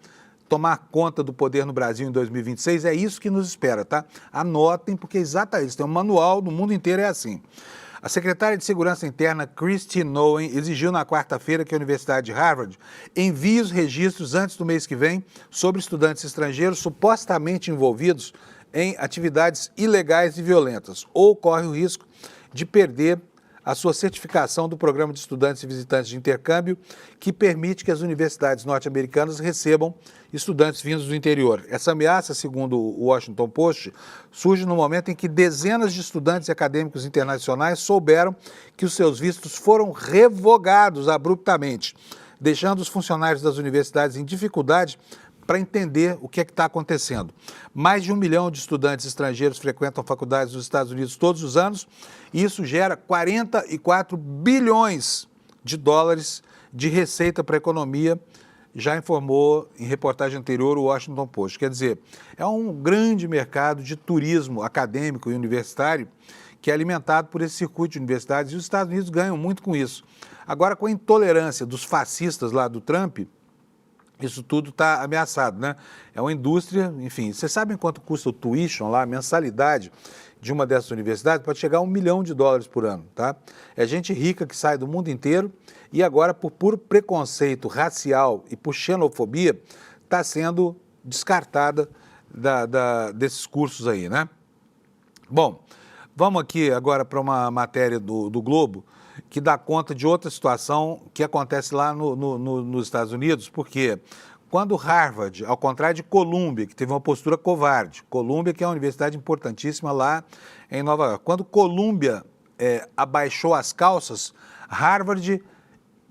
tomar conta do poder no Brasil em 2026, é isso que nos espera, tá? Anotem, porque é exatamente isso, tem um manual, no mundo inteiro é assim. A secretária de Segurança Interna, Kristi Noem, exigiu na quarta-feira que a Universidade de Harvard envie os registros antes do mês que vem sobre estudantes estrangeiros supostamente envolvidos em atividades ilegais e violentas, ou corre o risco de perder a sua certificação do Programa de Estudantes e Visitantes de Intercâmbio, que permite que as universidades norte-americanas recebam estudantes vindos do interior. Essa ameaça, segundo o Washington Post, surge no momento em que dezenas de estudantes e acadêmicos internacionais souberam que os seus vistos foram revogados abruptamente, deixando os funcionários das universidades em dificuldade para entender o que é que está acontecendo. Mais de 1 milhão de estudantes estrangeiros frequentam faculdades dos Estados Unidos todos os anos, e isso gera 44 bilhões de dólares de receita para a economia, já informou em reportagem anterior o Washington Post. Quer dizer, é um grande mercado de turismo acadêmico e universitário que é alimentado por esse circuito de universidades, e os Estados Unidos ganham muito com isso. Agora, com a intolerância dos fascistas lá do Trump, Isso tudo está ameaçado, né? É uma indústria, enfim, vocês sabem quanto custa o tuition lá, a mensalidade de uma dessas universidades? Pode chegar a $1 milhão por ano, tá? É gente rica que sai do mundo inteiro e agora, por puro preconceito racial e por xenofobia, está sendo descartada desses cursos aí, né? Bom, vamos aqui agora para uma matéria do Globo que dá conta de outra situação que acontece lá nos Estados Unidos, porque quando Harvard, ao contrário de Colômbia, que teve uma postura covarde, Colômbia que é uma universidade importantíssima lá em Nova York, quando Colômbia abaixou as calças, Harvard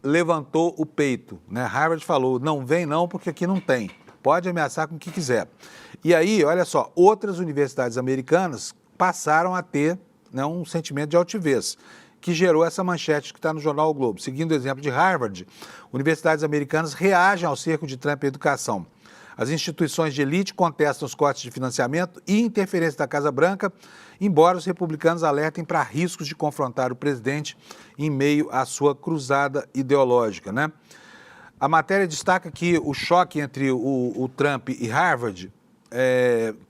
levantou o peito, né? Harvard falou, não vem não, porque aqui não tem, pode ameaçar com o que quiser. E aí, olha só, outras universidades americanas passaram a ter, né, um sentimento de altivez, que gerou essa manchete que está no jornal O Globo. Seguindo o exemplo de Harvard, universidades americanas reagem ao cerco de Trump em educação. As instituições de elite contestam os cortes de financiamento e interferência da Casa Branca, embora os republicanos alertem para riscos de confrontar o presidente em meio à sua cruzada ideológica, né? A matéria destaca que o choque entre o Trump e Harvard,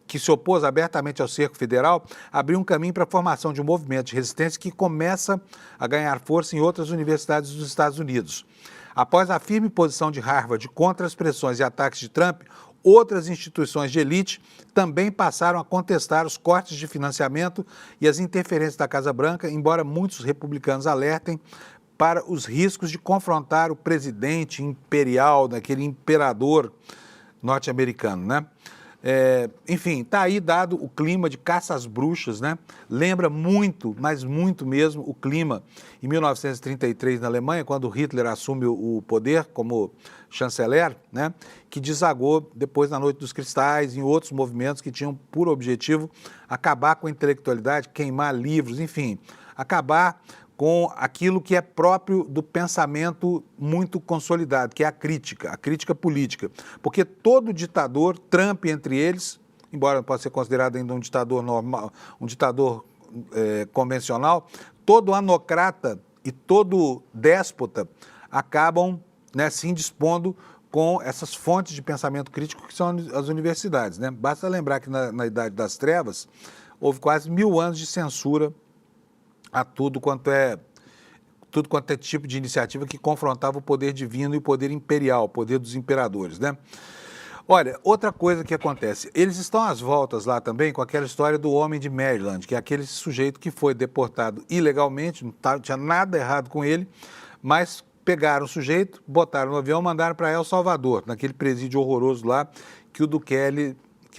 que se opôs abertamente ao cerco federal, abriu um caminho para a formação de um movimento de resistência que começa a ganhar força em outras universidades dos Estados Unidos. Após a firme posição de Harvard contra as pressões e ataques de Trump, outras instituições de elite também passaram a contestar os cortes de financiamento e as interferências da Casa Branca, embora muitos republicanos alertem para os riscos de confrontar o presidente imperial, daquele imperador norte-americano, né? Enfim, está aí dado o clima de caça às bruxas, né? Lembra muito, mas muito mesmo, o clima em 1933 na Alemanha, quando Hitler assume o poder como chanceler, né? Que desagou depois na Noite dos Cristais, em outros movimentos que tinham por objetivo acabar com a intelectualidade, queimar livros, enfim, acabar com aquilo que é próprio do pensamento muito consolidado, que é a crítica política. Porque todo ditador, Trump entre eles, embora não possa ser considerado ainda um ditador normal, um ditador convencional, todo anocrata e todo déspota acabam, né, se indispondo com essas fontes de pensamento crítico que são as universidades, né? Basta lembrar que na Idade das Trevas houve quase 1000 anos de censura a tudo quanto é tipo de iniciativa que confrontava o poder divino e o poder imperial, o poder dos imperadores, né? Olha, outra coisa que acontece, eles estão às voltas lá também com aquela história do homem de Maryland, que é aquele sujeito que foi deportado ilegalmente, não tinha nada errado com ele, mas pegaram o sujeito, botaram no avião e mandaram para El Salvador, naquele presídio horroroso lá que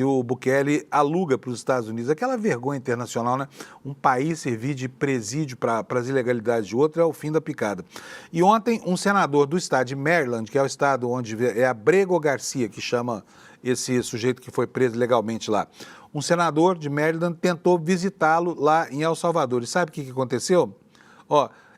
o Bukele aluga para os Estados Unidos. Aquela vergonha internacional, né? Um país servir de presídio para as ilegalidades de outro é o fim da picada. E ontem, um senador do estado de Maryland, que é o estado onde é Abrego Garcia, que chama esse sujeito que foi preso legalmente lá, um senador de Maryland tentou visitá-lo lá em El Salvador. E sabe o que aconteceu?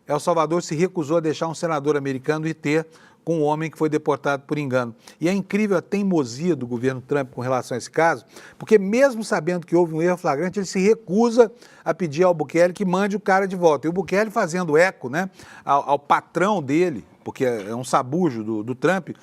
El Salvador se recusou a deixar um senador americano ir ter com um homem que foi deportado por engano. E é incrível a teimosia do governo Trump com relação a esse caso, porque mesmo sabendo que houve um erro flagrante, ele se recusa a pedir ao Bukele que mande o cara de volta. E o Bukele, fazendo eco, né, ao patrão dele, porque é um sabujo do Trump,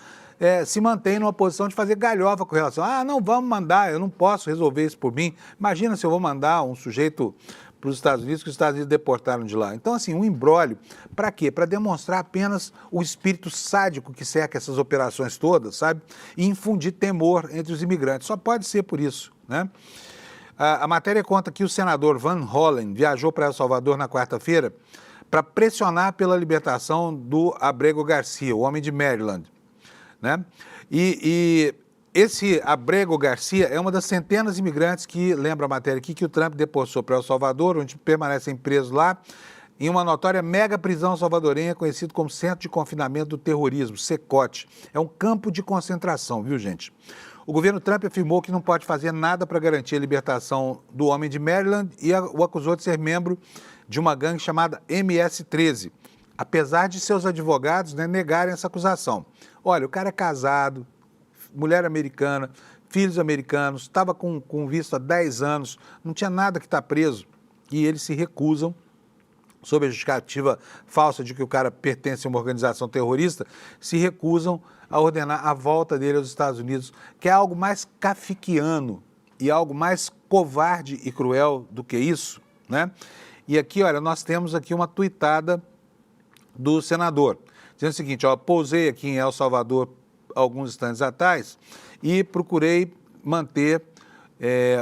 se mantém numa posição de fazer galhofa com relação não, vamos mandar, eu não posso resolver isso por mim. Imagina se eu vou mandar um sujeito para os Estados Unidos, que os Estados Unidos deportaram de lá. Então, assim, um imbróglio, para quê? Para demonstrar apenas o espírito sádico que cerca essas operações todas, sabe? E infundir temor entre os imigrantes. Só pode ser por isso, né? A matéria conta que o senador Van Hollen viajou para El Salvador na quarta-feira para pressionar pela libertação do Abrego Garcia, o homem de Maryland, né? Esse Abrego Garcia é uma das centenas de imigrantes que, lembra a matéria aqui, que o Trump deportou para El Salvador, onde permanecem presos lá, em uma notória mega prisão salvadorenha, conhecido como Centro de Confinamento do Terrorismo, CECOT. É um campo de concentração, viu, gente? O governo Trump afirmou que não pode fazer nada para garantir a libertação do homem de Maryland e o acusou de ser membro de uma gangue chamada MS-13, apesar de seus advogados, né, negarem essa acusação. Olha, o cara é casado, mulher americana, filhos americanos, estava com visto há 10 anos, não tinha nada que está preso. E eles se recusam sob a justificativa falsa de que o cara pertence a uma organização terrorista, se recusam a ordenar a volta dele aos Estados Unidos, que é algo mais kafkiano e algo mais covarde e cruel do que isso, né? E aqui, olha, nós temos aqui uma tuitada do senador, dizendo o seguinte, ó, pousei aqui em El Salvador alguns instantes atrás e procurei manter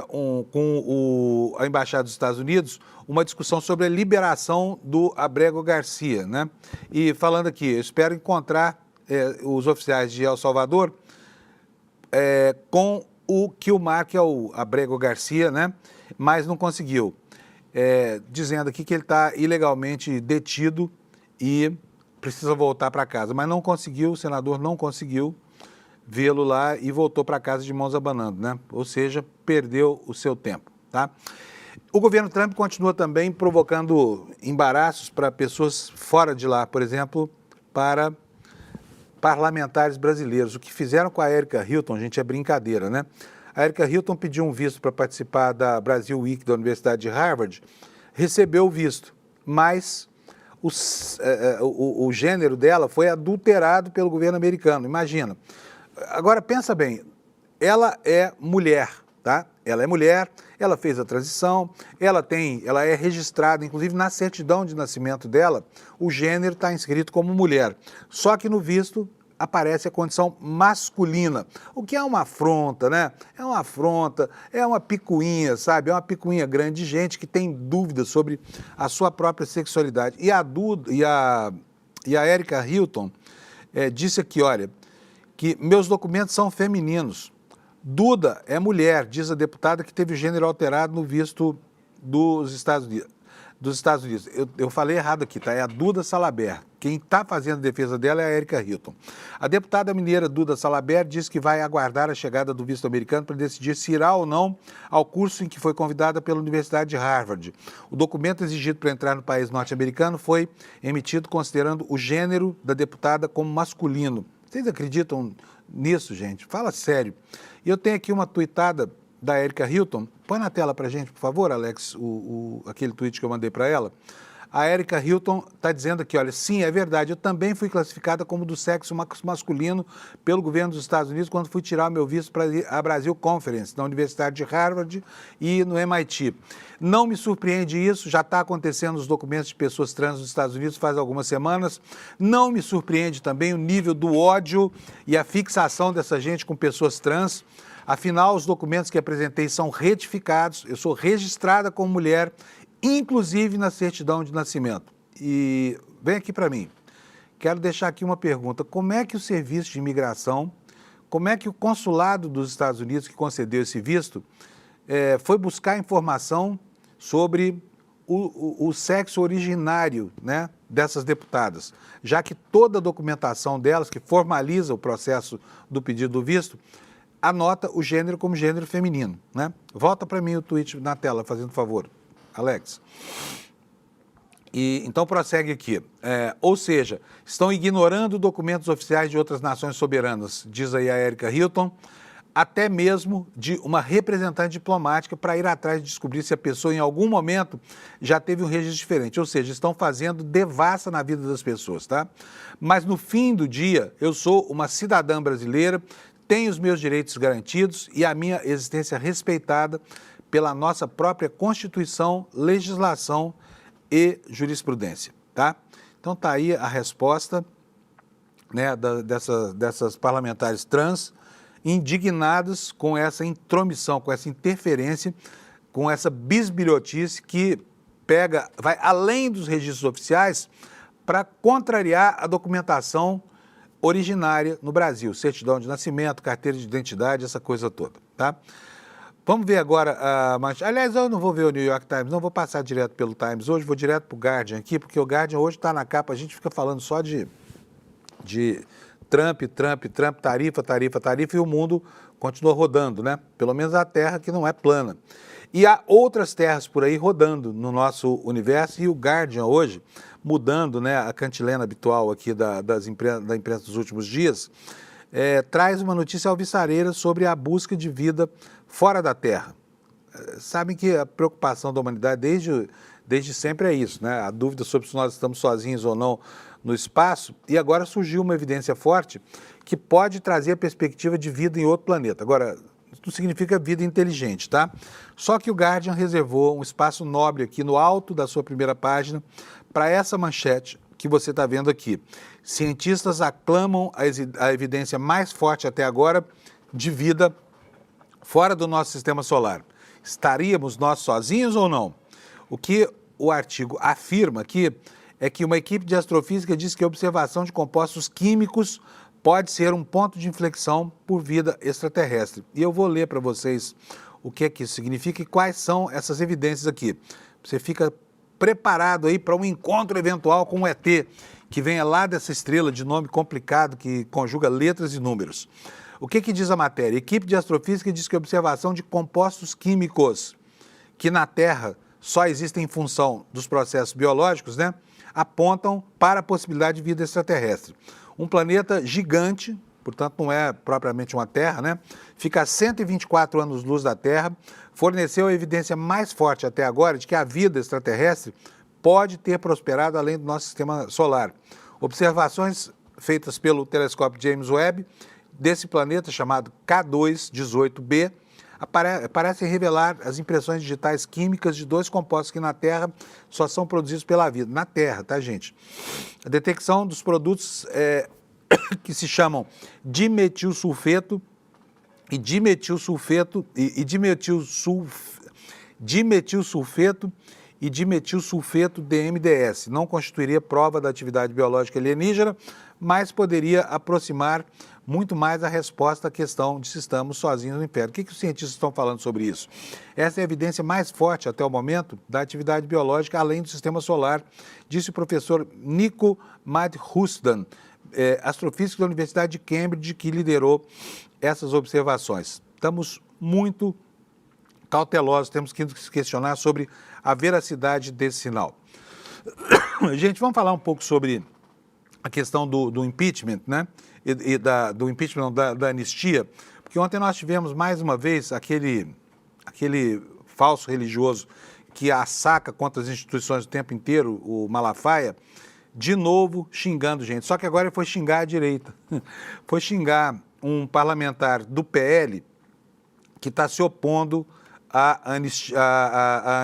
com a Embaixada dos Estados Unidos uma discussão sobre a liberação do Abrego Garcia, né? E falando aqui, eu espero encontrar os oficiais de El Salvador com o Kilmar, que é o Abrego Garcia, né? Mas não conseguiu. Dizendo aqui que ele está ilegalmente detido e precisa voltar para casa. Mas não conseguiu, o senador não conseguiu vê-lo lá e voltou para casa de mãos abanando, né? Ou seja, perdeu o seu tempo, tá? O governo Trump continua também provocando embaraços para pessoas fora de lá, por exemplo, para parlamentares brasileiros. O que fizeram com a Erika Hilton, gente, é brincadeira, né? A Erika Hilton pediu um visto para participar da Brasil Week da Universidade de Harvard, recebeu o visto, mas o gênero dela foi adulterado pelo governo americano, imagina. Agora, pensa bem, ela é mulher, tá? Ela é mulher, ela fez a transição, ela é registrada, inclusive na certidão de nascimento dela, o gênero está inscrito como mulher. Só que no visto aparece a condição masculina, o que é uma afronta, né? É uma afronta, é uma picuinha, sabe? É uma picuinha grande de gente que tem dúvidas sobre a sua própria sexualidade. E a Erika Hilton disse aqui, olha, que meus documentos são femininos. Duda é mulher, diz a deputada que teve o gênero alterado no visto dos Estados Unidos. Eu falei errado aqui, tá? É a Duda Salabert. Quem está fazendo a defesa dela é a Erika Hilton. A deputada mineira Duda Salabert diz que vai aguardar a chegada do visto americano para decidir se irá ou não ao curso em que foi convidada pela Universidade de Harvard. O documento exigido para entrar no país norte-americano foi emitido considerando o gênero da deputada como masculino. Vocês acreditam nisso, gente? Fala sério. E eu tenho aqui uma tuitada da Erika Hilton. Põe na tela para a gente, por favor, Alex, aquele tweet que eu mandei para ela. A Erika Hilton está dizendo aqui, olha, sim, é verdade, eu também fui classificada como do sexo masculino pelo governo dos Estados Unidos quando fui tirar o meu visto para a Brasil Conference, na Universidade de Harvard e no MIT. Não me surpreende isso, já está acontecendo nos documentos de pessoas trans nos Estados Unidos faz algumas semanas. Não me surpreende também o nível do ódio e a fixação dessa gente com pessoas trans. Afinal, os documentos que apresentei são retificados, eu sou registrada como mulher, inclusive na certidão de nascimento. E vem aqui para mim, quero deixar aqui uma pergunta, como é que o Serviço de Imigração, como é que o Consulado dos Estados Unidos que concedeu esse visto foi buscar informação sobre o sexo originário, né, dessas deputadas, já que toda a documentação delas, que formaliza o processo do pedido do visto, anota o gênero como gênero feminino, né? Volta para mim o tweet na tela, fazendo favor, Alex. E então prossegue aqui. Ou seja, estão ignorando documentos oficiais de outras nações soberanas, diz aí a Erika Hilton, até mesmo de uma representante diplomática para ir atrás de descobrir se a pessoa em algum momento já teve um registro diferente. Ou seja, estão fazendo devassa na vida das pessoas, tá? Mas no fim do dia, eu sou uma cidadã brasileira, tenho os meus direitos garantidos e a minha existência respeitada pela nossa própria Constituição, legislação e jurisprudência, tá? Então tá aí a resposta, né, dessas parlamentares trans indignadas com essa intromissão, com essa interferência, com essa bisbilhotice que vai além dos registros oficiais para contrariar a documentação originária no Brasil, certidão de nascimento, carteira de identidade, essa coisa toda, tá? Vamos ver agora a manchete. Aliás, eu não vou ver o New York Times, não vou passar direto pelo Times hoje, vou direto para o Guardian aqui, porque o Guardian hoje está na capa, a gente fica falando só de Trump, tarifa, e o mundo continua rodando, né? Pelo menos a Terra que não é plana. E há outras terras por aí rodando no nosso universo, e o Guardian hoje, mudando, né, a cantilena habitual aqui da imprensa dos últimos dias, traz uma notícia alvissareira sobre a busca de vida fora da Terra. Sabem que a preocupação da humanidade desde sempre é isso, né? A dúvida sobre se nós estamos sozinhos ou não no espaço, e agora surgiu uma evidência forte que pode trazer a perspectiva de vida em outro planeta. Agora, isso não significa vida inteligente, tá? Só que o Guardian reservou um espaço nobre aqui no alto da sua primeira página para essa manchete que você está vendo aqui. Cientistas aclamam a evidência mais forte até agora de vida fora do nosso sistema solar. Estaríamos nós sozinhos ou não? O que o artigo afirma aqui é que uma equipe de astrofísica diz que a observação de compostos químicos pode ser um ponto de inflexão por vida extraterrestre. E eu vou ler para vocês o que é que isso significa e quais são essas evidências aqui. Você fica preparado aí para um encontro eventual com um ET que venha lá dessa estrela de nome complicado que conjuga letras e números. O que diz a matéria? A equipe de astrofísica diz que a observação de compostos químicos que na Terra só existem em função dos processos biológicos, né, apontam para a possibilidade de vida extraterrestre. Um planeta gigante, portanto não é propriamente uma Terra, né, fica a 124 anos-luz da Terra, forneceu a evidência mais forte até agora de que a vida extraterrestre pode ter prosperado além do nosso sistema solar. Observações feitas pelo telescópio James Webb desse planeta chamado K2-18b parecem revelar as impressões digitais químicas de dois compostos que na Terra só são produzidos pela vida. Na Terra, tá, gente? A detecção dos produtos que se chamam dimetilsulfeto e dimetilsulfeto DMDS não constituiria prova da atividade biológica alienígena, mas poderia aproximar muito mais a resposta à questão de se estamos sozinhos no Império. O que os cientistas estão falando sobre isso? Essa é a evidência mais forte até o momento da atividade biológica além do sistema solar, disse o professor Nico Madhustan, astrofísico da Universidade de Cambridge, que liderou essas observações. Estamos muito cautelosos, temos que nos questionar sobre a veracidade desse sinal. Gente, vamos falar um pouco sobre a questão do impeachment, né? Do impeachment, não, da anistia, porque ontem nós tivemos mais uma vez aquele falso religioso que assaca contra as instituições o tempo inteiro, o Malafaia, de novo xingando gente. Só que agora ele foi xingar a direita. Foi xingar um parlamentar do PL que está se opondo à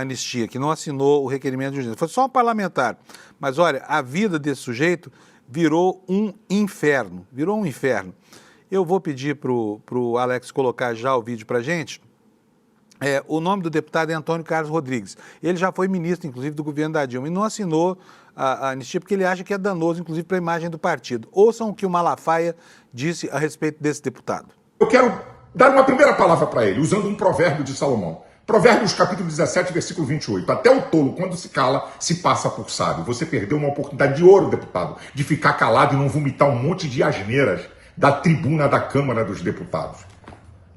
anistia, que não assinou o requerimento de urgência. Foi só um parlamentar. Mas olha, a vida desse sujeito virou um inferno. Virou um inferno. Eu vou pedir para o Alex colocar já o vídeo para a gente. O nome do deputado é Antônio Carlos Rodrigues. Ele já foi ministro, inclusive, do governo da Dilma e não assinou a anistia porque ele acha que é danoso, inclusive, para a imagem do partido. Ouçam o que o Malafaia disse a respeito desse deputado. Eu quero dar uma primeira palavra para ele, usando um provérbio de Salomão. Provérbios, capítulo 17, versículo 28. Até o tolo, quando se cala, se passa por sábio. Você perdeu uma oportunidade de ouro, deputado, de ficar calado e não vomitar um monte de asneiras da tribuna da Câmara dos Deputados.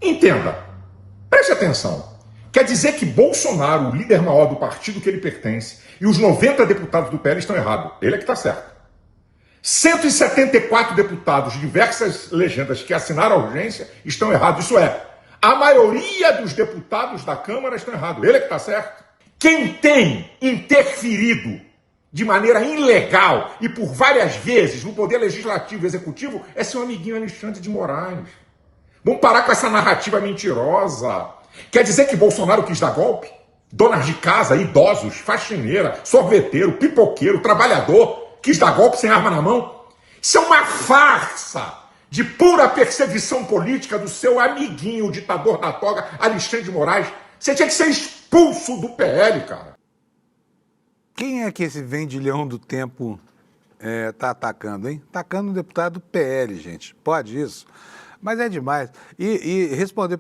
Entenda, preste atenção. Quer dizer que Bolsonaro, o líder maior do partido que ele pertence, e os 90 deputados do PL estão errados. Ele é que está certo. 174 deputados de diversas legendas que assinaram a urgência estão errados. Isso é, a maioria dos deputados da Câmara estão errados. Ele é que está certo. Quem tem interferido de maneira ilegal e por várias vezes no Poder Legislativo e Executivo é seu amiguinho Alexandre de Moraes. Vamos parar com essa narrativa mentirosa. Quer dizer que Bolsonaro quis dar golpe? Donas de casa, idosos, faxineira, sorveteiro, pipoqueiro, trabalhador, quis dar golpe sem arma na mão? Isso é uma farsa de pura perseguição política do seu amiguinho, o ditador da toga, Alexandre de Moraes. Você tinha que ser expulso do PL, cara. Quem é que esse vendilhão do tempo tá atacando, hein? Atacando um deputado do PL, gente. Pode isso? Mas é demais. E respondeu,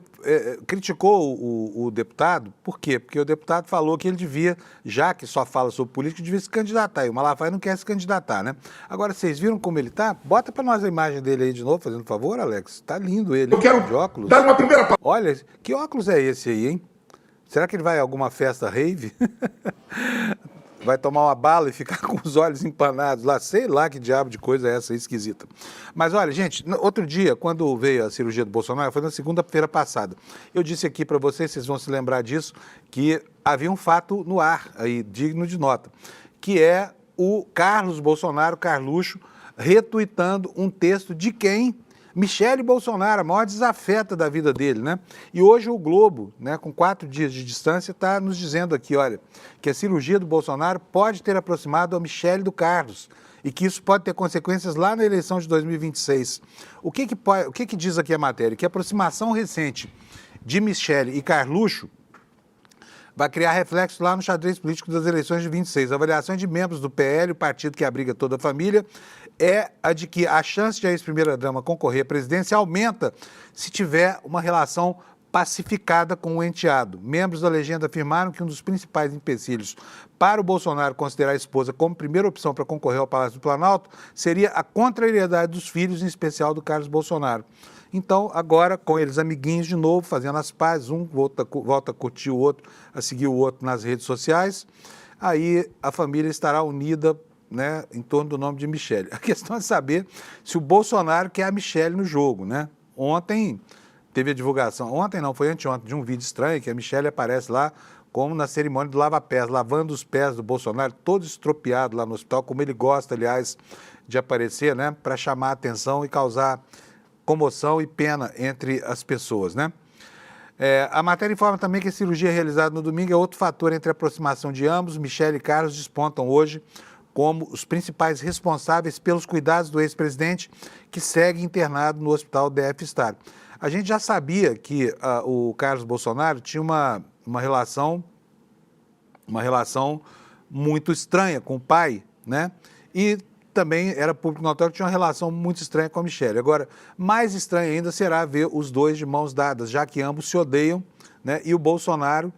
criticou o deputado, por quê? Porque o deputado falou que ele devia, já que só fala sobre política, devia se candidatar. E o Malafaia não quer se candidatar, né? Agora, vocês viram como ele tá? Bota pra nós a imagem dele aí de novo, fazendo favor, Alex. Tá lindo ele. Eu quero de óculos. dar uma primeira... Olha, que óculos é esse aí, hein? Será que ele vai a alguma festa rave? Vai tomar uma bala e ficar com os olhos empanados lá, sei lá que diabo de coisa é essa esquisita. Mas olha, gente, outro dia, quando veio a cirurgia do Bolsonaro, foi na segunda-feira passada, eu disse aqui para vocês, vocês vão se lembrar disso, que havia um fato no ar, aí, digno de nota, que é o Carlos Bolsonaro, Carluxo, retuitando um texto de quem? Michele Bolsonaro, a maior desafeta da vida dele, né? E hoje o Globo, né, com 4 dias de distância, está nos dizendo aqui, olha, que a cirurgia do Bolsonaro pode ter aproximado a Michele do Carlos e que isso pode ter consequências lá na eleição de 2026. O que diz aqui a matéria? Que a aproximação recente de Michele e Carluxo vai criar reflexo lá no xadrez político das eleições de 26. A avaliação de membros do PL, o partido que abriga toda a família, é a de que a chance de a ex-primeira-dama concorrer à presidência aumenta se tiver uma relação pacificada com o enteado. Membros da legenda afirmaram que um dos principais empecilhos para o Bolsonaro considerar a esposa como primeira opção para concorrer ao Palácio do Planalto seria a contrariedade dos filhos, em especial do Carlos Bolsonaro. Então, agora, com eles amiguinhos de novo, fazendo as pazes, um volta a curtir o outro, a seguir o outro nas redes sociais, aí a família estará unida, né, em torno do nome de Michele. A questão é saber se o Bolsonaro quer a Michele no jogo, né? Ontem teve a divulgação, ontem não, foi anteontem, de um vídeo estranho, que a Michele aparece lá como na cerimônia do lava-pés, lavando os pés do Bolsonaro, todo estropiado lá no hospital, como ele gosta, aliás, de aparecer, né, para chamar a atenção e causar comoção e pena entre as pessoas, né? A matéria informa também que a cirurgia realizada no domingo é outro fator entre a aproximação de ambos. Michele e Carlos despontam hoje como os principais responsáveis pelos cuidados do ex-presidente, que segue internado no Hospital DF Star. A gente já sabia que o Carlos Bolsonaro tinha uma relação muito estranha com o pai, né? E também era público notório que tinha uma relação muito estranha com a Michele. Agora, mais estranho ainda será ver os dois de mãos dadas, já que ambos se odeiam, né? E o Bolsonaro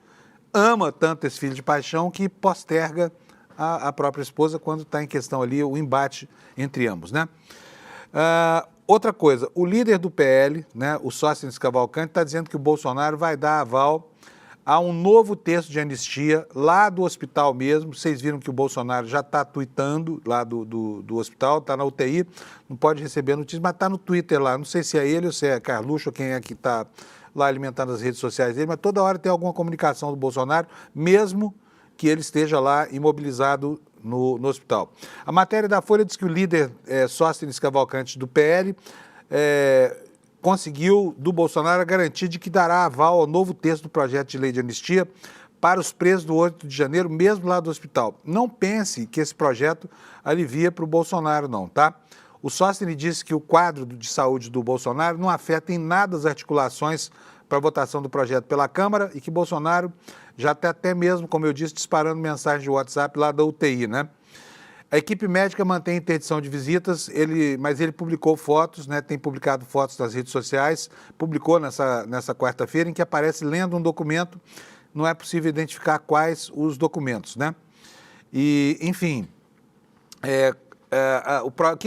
ama tanto esse filho de paixão que posterga a própria esposa quando está em questão ali o embate entre ambos, né? Outra coisa, o líder do PL, né, o Sóstenes Cavalcante, está dizendo que o Bolsonaro vai dar aval a um novo texto de anistia lá do hospital mesmo. Vocês viram que o Bolsonaro já está tuitando lá do hospital, está na UTI, não pode receber notícia, mas está no Twitter lá. Não sei se é ele ou se é Carluxo ou quem é que está lá alimentando as redes sociais dele, mas toda hora tem alguma comunicação do Bolsonaro, mesmo que ele esteja lá imobilizado no hospital. A matéria da Folha diz que o líder Sóstenes Cavalcante do PL conseguiu do Bolsonaro a garantia de que dará aval ao novo texto do projeto de lei de anistia para os presos do 8 de janeiro, mesmo lá do hospital. Não pense que esse projeto alivia para o Bolsonaro, não, tá? O Sóstenes disse que o quadro de saúde do Bolsonaro não afeta em nada as articulações para a votação do projeto pela Câmara e que Bolsonaro já está até mesmo, como eu disse, disparando mensagem de WhatsApp lá da UTI, né? A equipe médica mantém interdição de visitas, mas ele publicou fotos, né? Tem publicado fotos nas redes sociais, publicou nessa quarta-feira, em que aparece lendo um documento, não é possível identificar quais os documentos, né? E, enfim,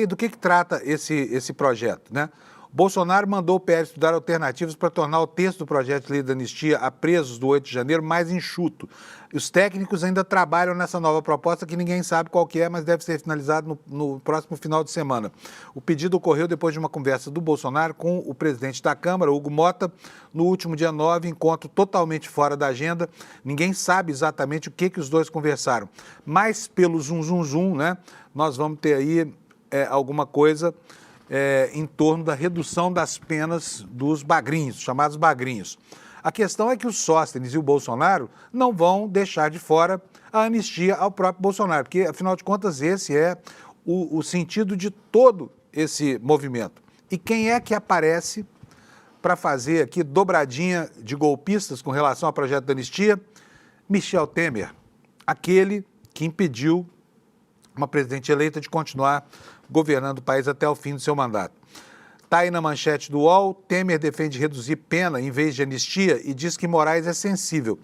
do que trata esse projeto, né? Bolsonaro mandou o PL estudar alternativas para tornar o texto do projeto de lei da anistia a presos do 8 de janeiro mais enxuto. Os técnicos ainda trabalham nessa nova proposta que ninguém sabe qual que é, mas deve ser finalizado no próximo final de semana. O pedido ocorreu depois de uma conversa do Bolsonaro com o presidente da Câmara, Hugo Mota, no último dia 9, encontro totalmente fora da agenda. Ninguém sabe exatamente o que os dois conversaram. Mas pelo zum, né, nós vamos ter aí alguma coisa em torno da redução das penas dos bagrinhos, chamados bagrinhos. A questão é que o Sóstenes e o Bolsonaro não vão deixar de fora a anistia ao próprio Bolsonaro, porque, afinal de contas, esse é o sentido de todo esse movimento. E quem é que aparece para fazer aqui dobradinha de golpistas com relação ao projeto da anistia? Michel Temer, aquele que impediu uma presidente eleita de continuar governando o país até o fim do seu mandato. Está aí na manchete do UOL, Temer defende reduzir pena em vez de anistia e diz que Moraes é sensível.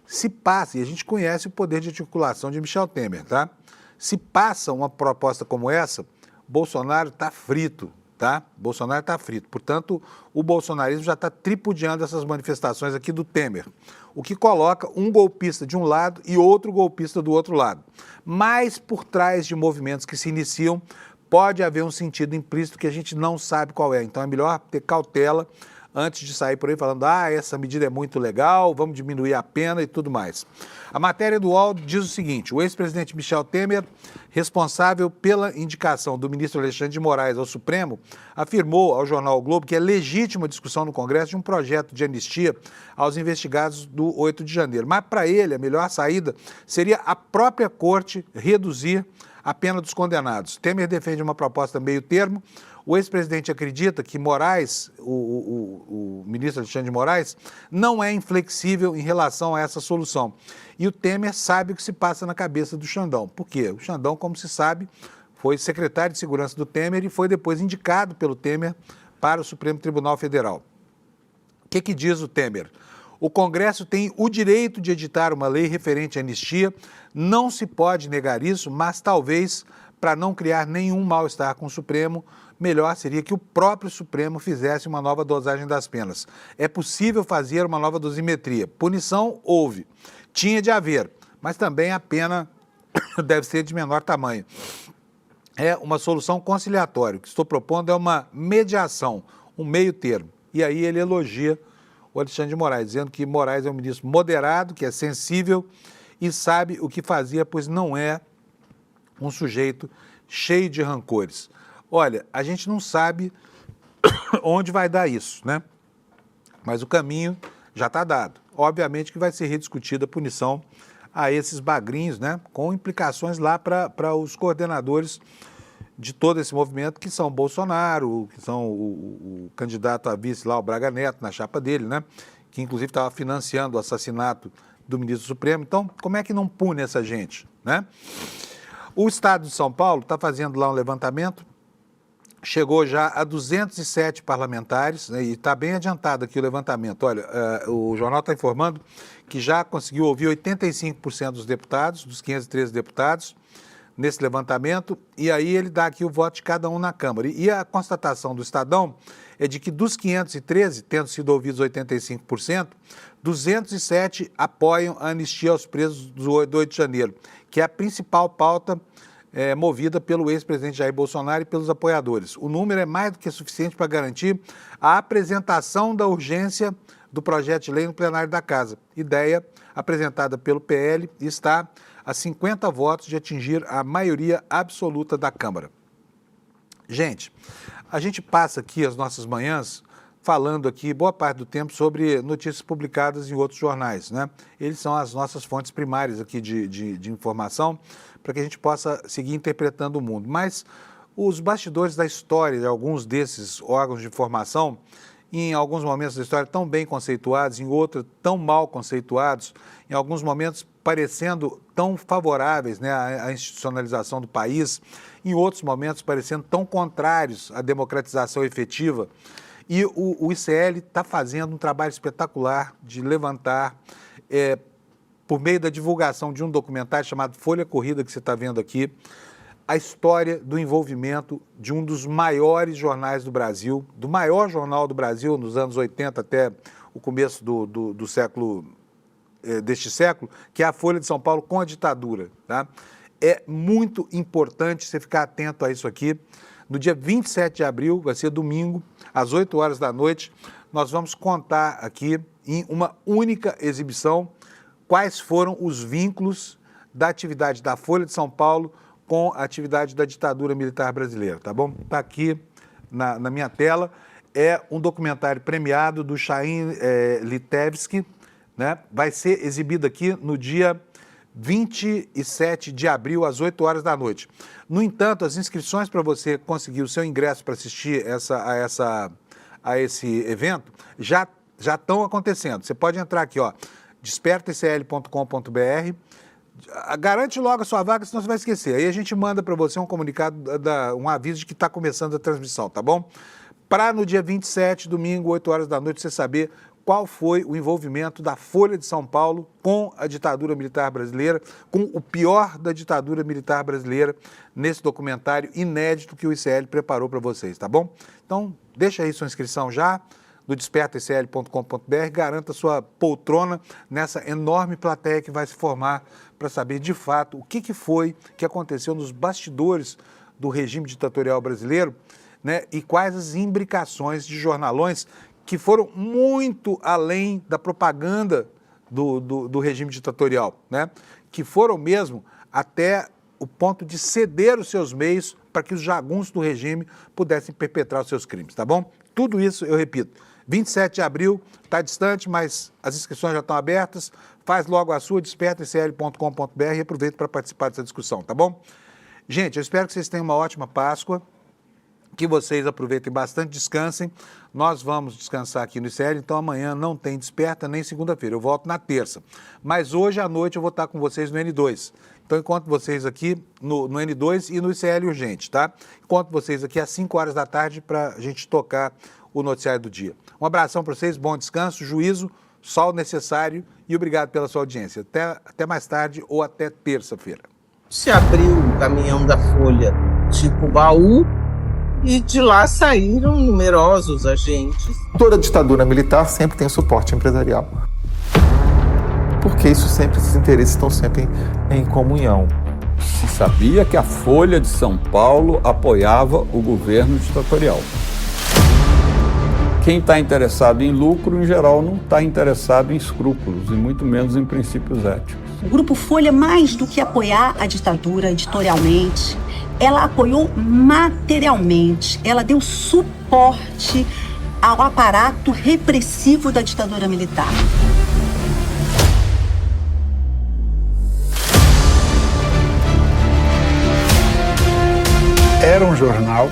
Se passa, e a gente conhece o poder de articulação de Michel Temer, tá? Se passa uma proposta como essa, Bolsonaro está frito, tá? Bolsonaro está frito. Portanto, o bolsonarismo já está tripudiando essas manifestações aqui do Temer, o que coloca um golpista de um lado e outro golpista do outro lado. Mas por trás de movimentos que se iniciam, pode haver um sentido implícito que a gente não sabe qual é. Então é melhor ter cautela antes de sair por aí falando, essa medida é muito legal, vamos diminuir a pena e tudo mais. A matéria do UOL diz o seguinte: o ex-presidente Michel Temer, responsável pela indicação do ministro Alexandre de Moraes ao Supremo, afirmou ao jornal O Globo que é legítima a discussão no Congresso de um projeto de anistia aos investigados do 8 de janeiro. Mas, para ele, a melhor saída seria a própria Corte reduzir a pena dos condenados. Temer defende uma proposta meio termo. O ex-presidente acredita que Moraes, o ministro Alexandre de Moraes, não é inflexível em relação a essa solução. E o Temer sabe o que se passa na cabeça do Xandão. Por quê? O Xandão, como se sabe, foi secretário de Segurança do Temer e foi depois indicado pelo Temer para o Supremo Tribunal Federal. O que diz o Temer? O Congresso tem o direito de editar uma lei referente à anistia, não se pode negar isso, mas talvez, para não criar nenhum mal-estar com o Supremo, melhor seria que o próprio Supremo fizesse uma nova dosagem das penas. É possível fazer uma nova dosimetria. Punição houve, tinha de haver, mas também a pena deve ser de menor tamanho. É uma solução conciliatória. O que estou propondo é uma mediação, um meio termo. E aí ele elogia o Alexandre de Moraes, dizendo que Moraes é um ministro moderado, que é sensível e sabe o que fazia, pois não é um sujeito cheio de rancores. Olha, a gente não sabe onde vai dar isso, né? Mas o caminho já está dado. Obviamente que vai ser rediscutida a punição a esses bagrinhos, né? Com implicações lá para os coordenadores de todo esse movimento, que são Bolsonaro, que são o candidato a vice lá, o Braga Neto, na chapa dele, né? Que inclusive estava financiando o assassinato do ministro Supremo. Então, como é que não pune essa gente, né? O Estado de São Paulo está fazendo lá um levantamento, chegou já a 207 parlamentares, né, e está bem adiantado aqui o levantamento. Olha, o jornal está informando que já conseguiu ouvir 85% dos deputados, dos 513 deputados, nesse levantamento, e aí ele dá aqui o voto de cada um na Câmara. E a constatação do Estadão é de que dos 513, tendo sido ouvidos 85%, 207 apoiam a anistia aos presos do 8 de janeiro, que é a principal pauta movida pelo ex-presidente Jair Bolsonaro e pelos apoiadores. O número é mais do que suficiente para garantir a apresentação da urgência do projeto de lei no plenário da Casa. Ideia apresentada pelo PL e está a 50 votos de atingir a maioria absoluta da Câmara. Gente, a gente passa aqui as nossas manhãs falando aqui boa parte do tempo sobre notícias publicadas em outros jornais, né? Eles são as nossas fontes primárias aqui de informação para que a gente possa seguir interpretando o mundo. Mas os bastidores da história de alguns desses órgãos de informação, em alguns momentos da história tão bem conceituados, em outros tão mal conceituados, em alguns momentos parecendo tão favoráveis, né, à institucionalização do país, em outros momentos parecendo tão contrários à democratização efetiva. E o ICL está fazendo um trabalho espetacular de levantar, por meio da divulgação de um documentário chamado Folha Corrida, que você está vendo aqui, a história do envolvimento de um dos maiores jornais do Brasil, do maior jornal do Brasil nos anos 80 até o começo do século, deste século, que é a Folha de São Paulo com a ditadura. Tá? É muito importante você ficar atento a isso aqui. No dia 27 de abril, vai ser domingo, às 8 horas da noite, nós vamos contar aqui em uma única exibição quais foram os vínculos da atividade da Folha de São Paulo com a atividade da ditadura militar brasileira, tá bom? Está aqui na minha tela. É um documentário premiado do Chaim Litevski, né? Vai ser exibido aqui no dia 27 de abril, às 8 horas da noite. No entanto, as inscrições para você conseguir o seu ingresso para assistir a esse evento já estão acontecendo. Você pode entrar aqui, ó, despertaicl.com.br, garante logo a sua vaga, senão você vai esquecer. Aí a gente manda para você um comunicado, um aviso de que está começando a transmissão, tá bom? Para no dia 27, domingo, 8 horas da noite, você saber qual foi o envolvimento da Folha de São Paulo com a ditadura militar brasileira, com o pior da ditadura militar brasileira, nesse documentário inédito que o ICL preparou para vocês, tá bom? Então, deixa aí sua inscrição já no despertaicl.com.br, garanta sua poltrona nessa enorme plateia que vai se formar para saber de fato o que foi que aconteceu nos bastidores do regime ditatorial brasileiro, né, e quais as imbricações de jornalões que foram muito além da propaganda do regime ditatorial, né? Que foram mesmo até o ponto de ceder os seus meios para que os jagunços do regime pudessem perpetrar os seus crimes, tá bom? Tudo isso, eu repito, 27 de abril, está distante, mas as inscrições já estão abertas, faz logo a sua, despertaicl.com.br e aproveita para participar dessa discussão, tá bom? Gente, eu espero que vocês tenham uma ótima Páscoa, que vocês aproveitem bastante, descansem. Nós vamos descansar aqui no ICL, então amanhã não tem Desperta, nem segunda-feira, eu volto na terça. Mas hoje à noite eu vou estar com vocês no N2. Então encontro vocês aqui no N2 e no ICL Urgente, tá? Encontro vocês aqui às 5 horas da tarde para a gente tocar o noticiário do dia. Um abração para vocês, bom descanso, juízo, só o necessário e obrigado pela sua audiência. Até mais tarde ou até terça-feira. Se abriu o caminhão da Folha tipo baú e de lá saíram numerosos agentes. Toda ditadura militar sempre tem suporte empresarial. Porque esses interesses estão sempre em comunhão. Se sabia que a Folha de São Paulo apoiava o governo ditatorial. Quem está interessado em lucro, em geral, não está interessado em escrúpulos, e muito menos em princípios éticos. O Grupo Folha, mais do que apoiar a ditadura editorialmente, ela apoiou materialmente, ela deu suporte ao aparato repressivo da ditadura militar. Era um jornal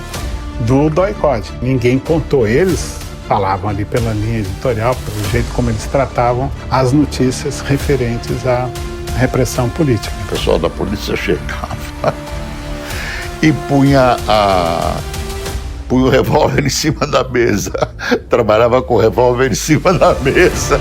do DOI-CODE. Ninguém contou, eles falavam ali pela linha editorial, pelo jeito como eles tratavam as notícias referentes à repressão política. O pessoal da polícia chegava e punha o revólver em cima da mesa. Trabalhava com o revólver em cima da mesa.